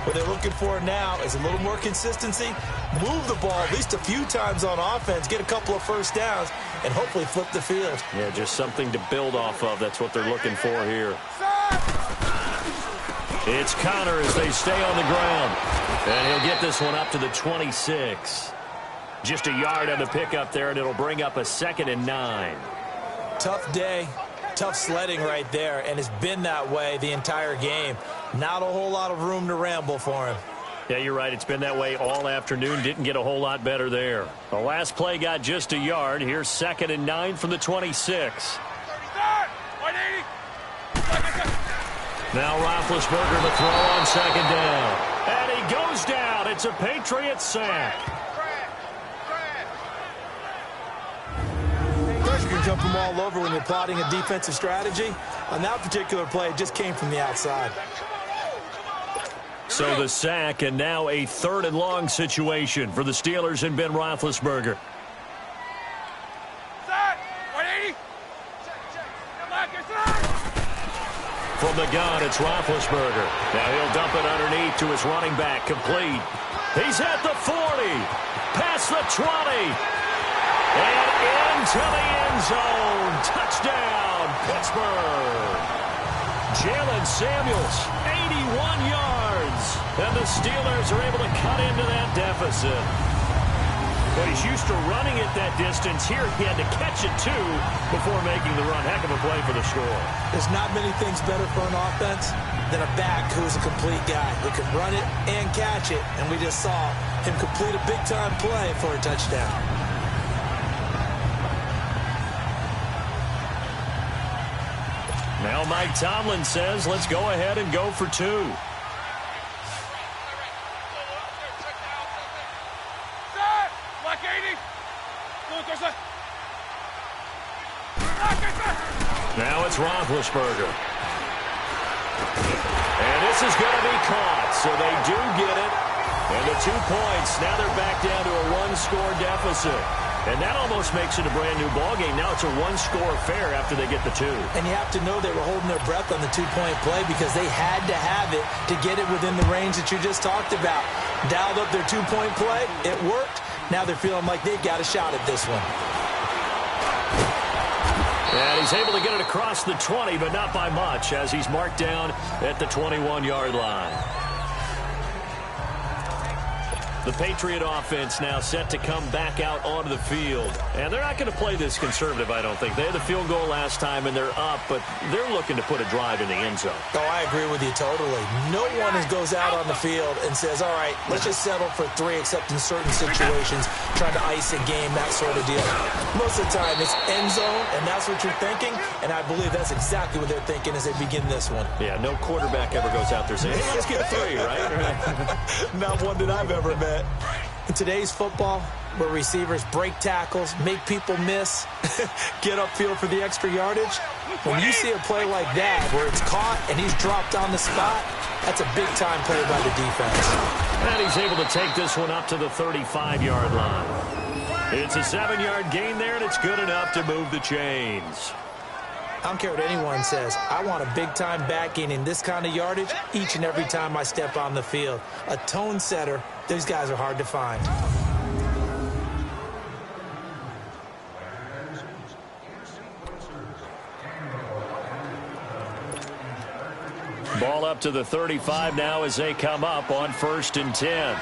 S3: What they're looking for now is a little more consistency, move the ball at least a few times on offense, get a couple of first downs, and hopefully flip the field.
S2: Yeah, just something to build off of. That's what they're looking for here. It's Connor as they stay on the ground. And he'll get this one up to the 26. Just a yard on the pickup there, and it'll bring up a 2nd and 9.
S3: Tough day, tough sledding right there, and it's been that way the entire game. Not a whole lot of room to ramble for him.
S2: Yeah, you're right. It's been that way all afternoon. Didn't get a whole lot better there. The last play got just a yard. Here's 2nd and 9 from the 26. Now Roethlisberger to throw on 2nd down. And he goes down. It's a Patriots sack.
S3: Pressure can come from all over when you're plotting a defensive strategy. On that particular play, it just came from the outside.
S2: So the sack, and now a 3rd and long situation for the Steelers and Ben Roethlisberger. From the gun, it's Roethlisberger. Now he'll dump it underneath to his running back, complete. He's at the 40, past the 20, and into the end zone. Touchdown, Pittsburgh. Jalen Samuels, 81 yards. And the Steelers are able to cut into that deficit. But he's used to running it that distance. Here he had to catch it, too, before making the run. Heck of a play for the score.
S3: There's not many things better for an offense than a back who's a complete guy who can run it and catch it. And we just saw him complete a big-time play for a touchdown.
S2: Now Mike Tomlin says, let's go ahead and go for 2. Now it's Roethlisberger. And this is going to be caught, so they do get it. And the 2 points, now they're back down to a 1-score deficit. And that almost makes it a brand-new ballgame. Now it's a 1-score affair after they get the 2.
S3: And you have to know they were holding their breath on the 2-point play because they had to have it to get it within the range that you just talked about. Dialed up their 2-point play. It worked. Now they're feeling like they've got a shot at this one.
S2: And he's able to get it across the 20, but not by much, as he's marked down at the 21-yard line. The Patriot offense now set to come back out onto the field. And they're not going to play this conservative, I don't think. They had the field goal last time, and they're up, but they're looking to put a drive in the end zone.
S3: Oh, I agree with you totally. No one goes out on the field and says, all right, let's just settle for 3, except in certain situations, trying to ice a game, that sort of deal. Most of the time, it's end zone, and that's what you're thinking, and I believe that's exactly what they're thinking as they begin this one.
S2: Yeah, no quarterback ever goes out there saying, hey, let's get 3, right?
S3: Not one that I've ever met. In today's football, where receivers break tackles, make people miss, get upfield for the extra yardage, when you see a play like that where it's caught and he's dropped on the spot, that's a big-time play by the defense.
S2: And he's able to take this one up to the 35-yard line. It's a 7-yard gain there, and it's good enough to move the chains.
S3: I don't care what anyone says. I want a big-time back gaining this kind of yardage each and every time I step on the field. A tone setter, these guys are hard to find.
S2: Ball up to the 35 now as they come up on 1st and 10.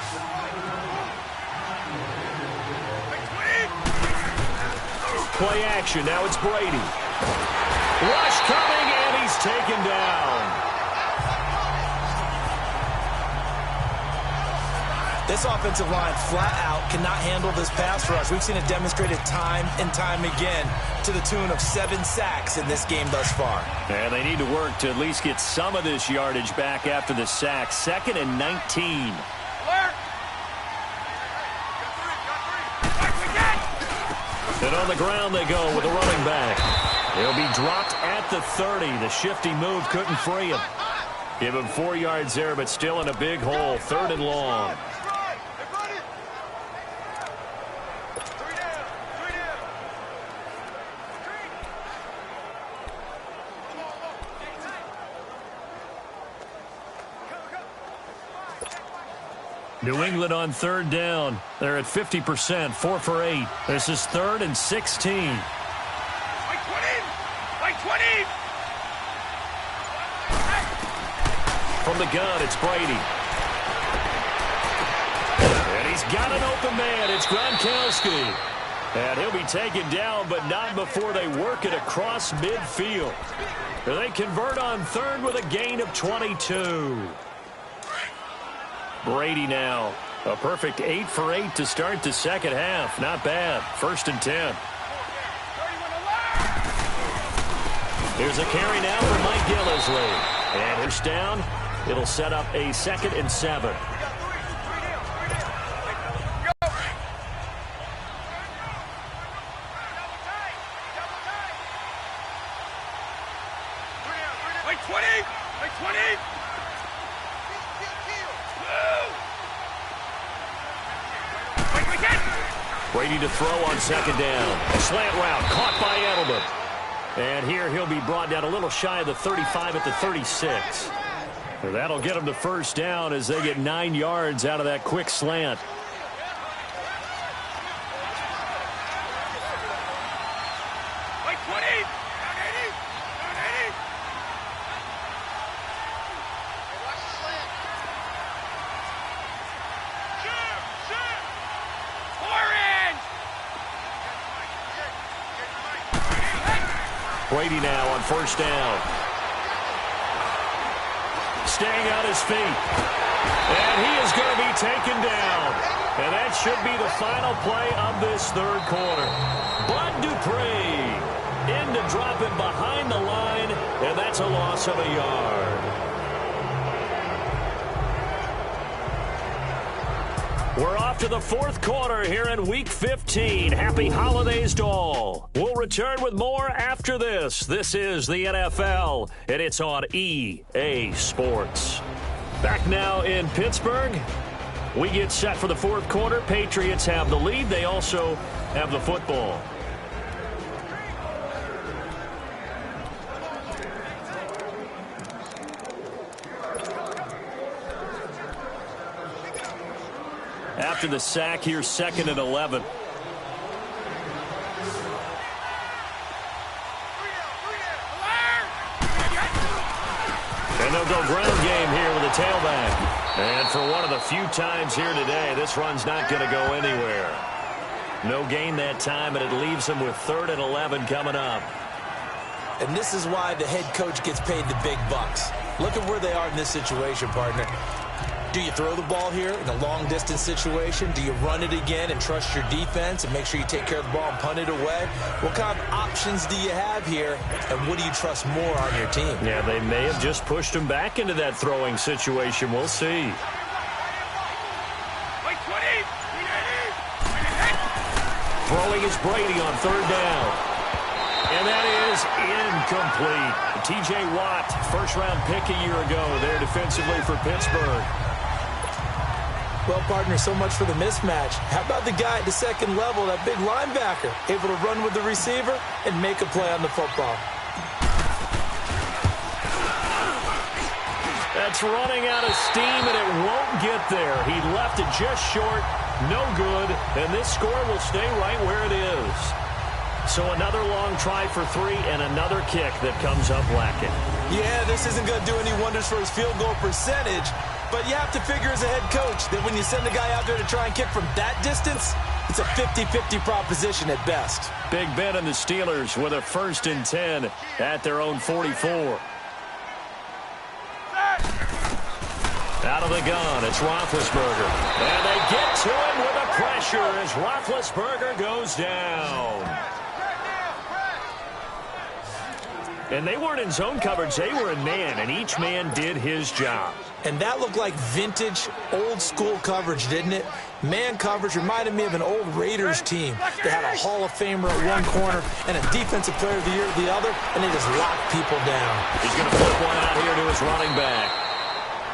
S2: Play action. Now it's Brady. Rush coming, and he's taken down.
S3: This offensive line flat out cannot handle this pass rush. We've seen it demonstrated time and time again to the tune of 7 sacks in this game thus far.
S2: And they need to work to at least get some of this yardage back after the sack. 2nd and 19. And on the ground they go with a running back. He'll be dropped at the 30. The shifty move couldn't free him. Give him 4 yards there, but still in a big hole. 3rd and long. New England on third down. They're at 50%, 4 for 8. This is 3rd and 16.
S4: Like 20! Like 20!
S2: From the gun, it's Brady. And he's got an open man. It's Gronkowski. And he'll be taken down, but not before they work it across midfield. They convert on 3rd with a gain of 22. Brady now. A perfect 8 for 8 to start the second half. Not bad. 1st and 10. Here's a carry now for Mike Gillisley. And it's down. It'll set up a 2nd and 7.
S4: Like 20! Like 20!
S2: Brady to throw on 2nd down. A slant route caught by Edelman. And here he'll be brought down a little shy of the 35 at the 36. That'll get him the 1st down as they get 9 yards out of that quick slant.
S4: Like 20! Down 80! Down 80! Watch the slant. Shoot! Shoot! Orange!
S2: Brady now on 1st down. Staying on his feet. And he is going to be taken down. And that should be the final play of this 3rd quarter. Bud Dupree in to drop him behind the line, and that's a loss of a yard. We're off to the 4th quarter here in Week 15. Happy holidays to all. We'll return with more after this. This is the NFL, and it's on EA Sports. Back now in Pittsburgh. We get set for the 4th quarter. Patriots have the lead. They also have the football. After the sack, here's 2nd and 11. And they'll go ground game here with a tailback. And for one of the few times here today, this run's not going to go anywhere. No gain that time, and it leaves them with 3rd and 11 coming up.
S3: And this is why the head coach gets paid the big bucks. Look at where they are in this situation, partner. Do you throw the ball here in a long-distance situation? Do you run it again and trust your defense and make sure you take care of the ball and punt it away? What kind of options do you have here, and what do you trust more on your team?
S2: Yeah, they may have just pushed him back into that throwing situation. We'll see.
S4: Like 20!
S2: Throwing is Brady on 3rd down. And that is incomplete. T.J. Watt, 1st-round pick a year ago there defensively for Pittsburgh.
S3: Well, partner, so much for the mismatch. How about the guy at the 2nd level, that big linebacker, able to run with the receiver and make a play on the football?
S2: That's running out of steam, and it won't get there. He left it just short, no good, and this score will stay right where it is. So another long try for 3 and another kick that comes up lacking.
S3: Yeah, this isn't going to do any wonders for his field goal percentage, but you have to figure as a head coach that when you send a guy out there to try and kick from that distance, it's a 50-50 proposition at best.
S2: Big Ben and the Steelers with a 1st and 10 at their own 44. Out of the gun, it's Roethlisberger. And they get to him with a pressure as Roethlisberger goes down. And they weren't in zone coverage. They were in man, and each man did his job.
S3: And that looked like vintage, old-school coverage, didn't it? Man coverage reminded me of an old Raiders team. They had a Hall of Famer at one corner and a Defensive Player of the Year at the other, and they just locked people down.
S2: He's going to flip one out here to his running back.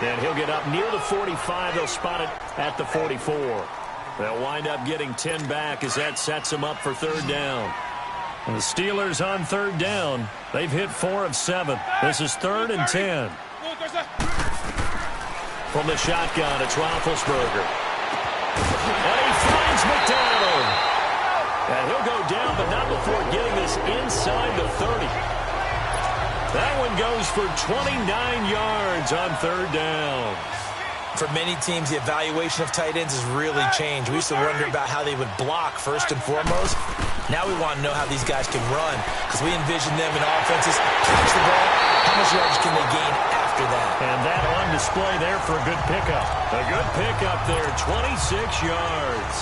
S2: And he'll get up near the 45. They'll spot it at the 44. They'll wind up getting 10 back as that sets them up for 3rd down. And the Steelers on 3rd down. They've hit 4 of 7. This is 3rd and 10. From the shotgun, it's Roethlisberger. And he finds McDonald. And he'll go down, but not before getting this inside the 30. That one goes for 29 yards on third down.
S3: For many teams, the evaluation of tight ends has really changed. We used to wonder about how they would block first and foremost. Now we want to know how these guys can run, because we envision them in offenses catch the ball. How much yards can they gain after that?
S2: And that on display there for a good pickup. A good pickup there, 26 yards.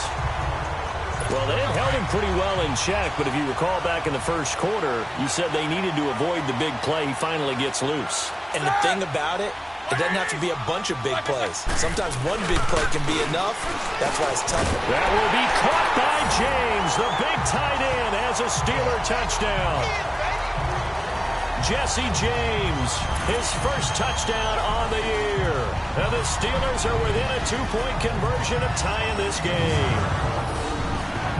S2: Well, they have held him pretty well in check, but if you recall back in the first quarter, you said they needed to avoid the big play. He finally gets loose.
S3: And the thing about it, it doesn't have to be a bunch of big plays. Sometimes one big play can be enough. That's why it's tough.
S2: That will be caught by James. The big tight end has a Steeler touchdown. Jesse James, his first touchdown on the year. And the Steelers are within a 2-point conversion of tying this game.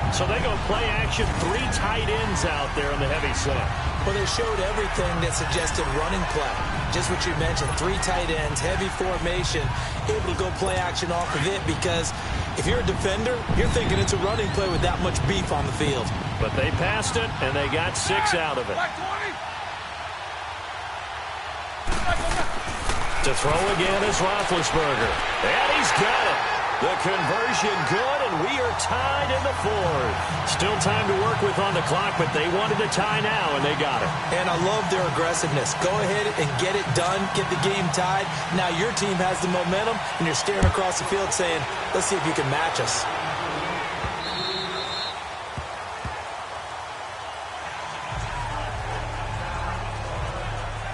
S2: So they go play action, 3 tight ends out there in the heavy set.
S3: Well, they showed everything that suggested running play. Just what you mentioned, 3 tight ends, heavy formation, able to go play action off of it, because if you're a defender, you're thinking it's a running play with that much beef on the field.
S2: But they passed it, and they got 6 out of it. To throw again is Roethlisberger. And he's got it. The conversion good, and we are tied in the 4th. Still time to work with on the clock, but they wanted to tie now, and they got it.
S3: And I love their aggressiveness. Go ahead and get it done, get the game tied. Now your team has the momentum, and you're staring across the field saying, let's see if you can match us.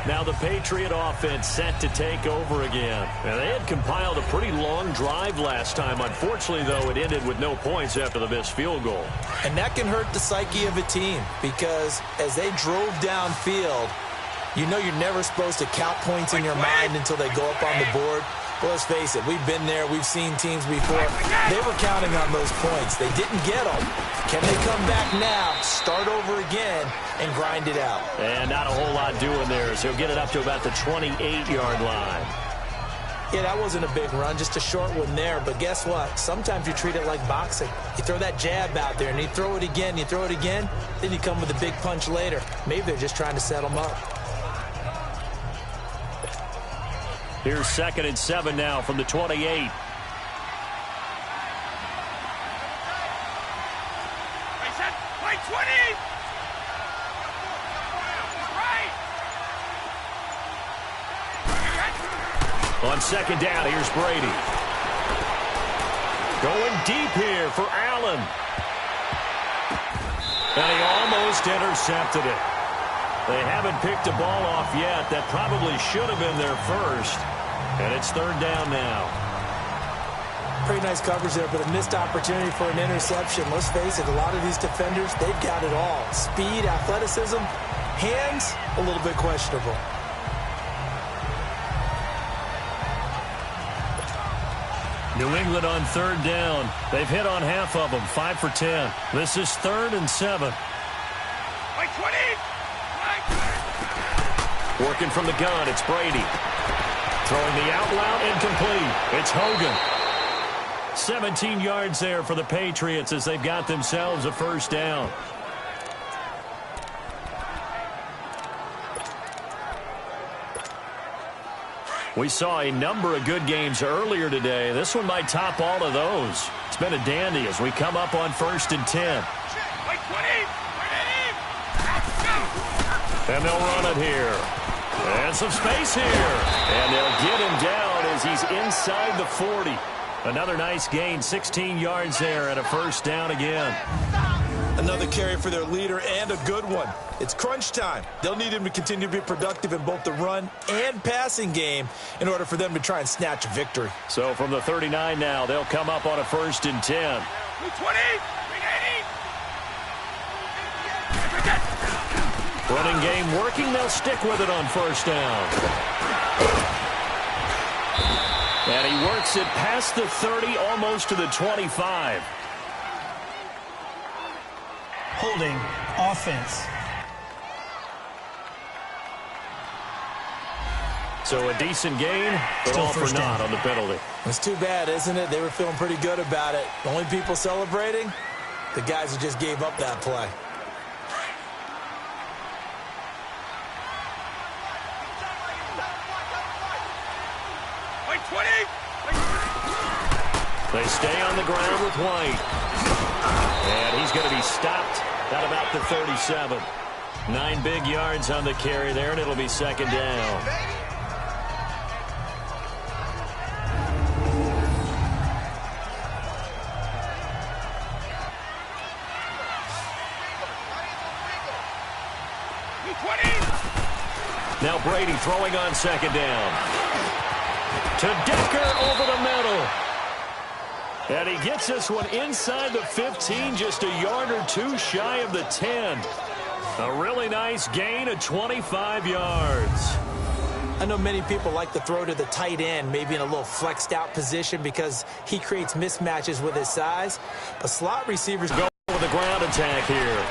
S2: Now the Patriot offense set to take over again. And they had compiled a pretty long drive last time. Unfortunately, though, it ended with no points after the missed field goal.
S3: And that can hurt the psyche of a team, because as they drove downfield, you know you're never supposed to count points in your mind until they go up on the board. Well, let's face it, we've been there. We've seen teams before. They were counting on those points. They didn't get them. Can they come back now, start over again, and grind it out?
S2: And not a whole lot doing there, so he'll get it up to about the 28-yard line.
S3: Yeah, that wasn't a big run, just a short one there. But guess what? Sometimes you treat it like boxing. You throw that jab out there, and you throw it again, then you come with a big punch later. Maybe they're just trying to set them up.
S2: Here's 2nd and 7 now from the 28.
S4: Right.
S2: On 2nd down, here's Brady. Going deep here for Allen. And he almost intercepted it. They haven't picked a ball off yet. That probably should have been their first. And it's 3rd down now.
S3: Pretty nice coverage there, but a missed opportunity for an interception. Let's face it, a lot of these defenders, they've got it all. Speed, athleticism, hands, a little bit questionable.
S2: New England on 3rd down. They've hit on half of them, 5 for 10. This is 3rd and 7.
S4: Right 20.
S2: Working from the gun, it's Brady. Throwing the out route, incomplete. It's Hogan. 17 yards there for the Patriots as they've got themselves a 1st down. We saw a number of good games earlier today. This one might top all of those. It's been a dandy as we come up on 1st and 10.
S4: Right 20.
S2: And they'll run it here. And some space here. And they'll get him down as he's inside the 40. Another nice gain, 16 yards there and a 1st down again.
S3: Another carry for their leader and a good one. It's crunch time. They'll need him to continue to be productive in both the run and passing game in order for them to try and snatch a victory.
S2: So from the 39 now, they'll come up on a 1st and 10.
S4: 20.
S2: Running game working. They'll stick with it on 1st down. And he works it past the 30, almost to the 25.
S6: Holding offense.
S2: So a decent gain, but
S6: Still
S2: all for
S6: first
S2: naught
S6: down.
S2: on the penalty.
S3: It's too bad, isn't it? They were feeling pretty good about it. The only people celebrating, the guys who just gave up that play.
S4: Like 20.
S2: They stay on the ground with White. And he's going to be stopped at about the 37. 9 big yards on the carry there, and it'll be second down. Now Brady throwing on second down. To Decker over the middle. And he gets this one inside the 15, just a yard or two shy of the 10. A really nice gain of 25 yards.
S3: I know many people like to throw to the tight end, maybe in a little flexed out position because he creates mismatches with his size. But slot receivers
S2: Go with the ground attack here.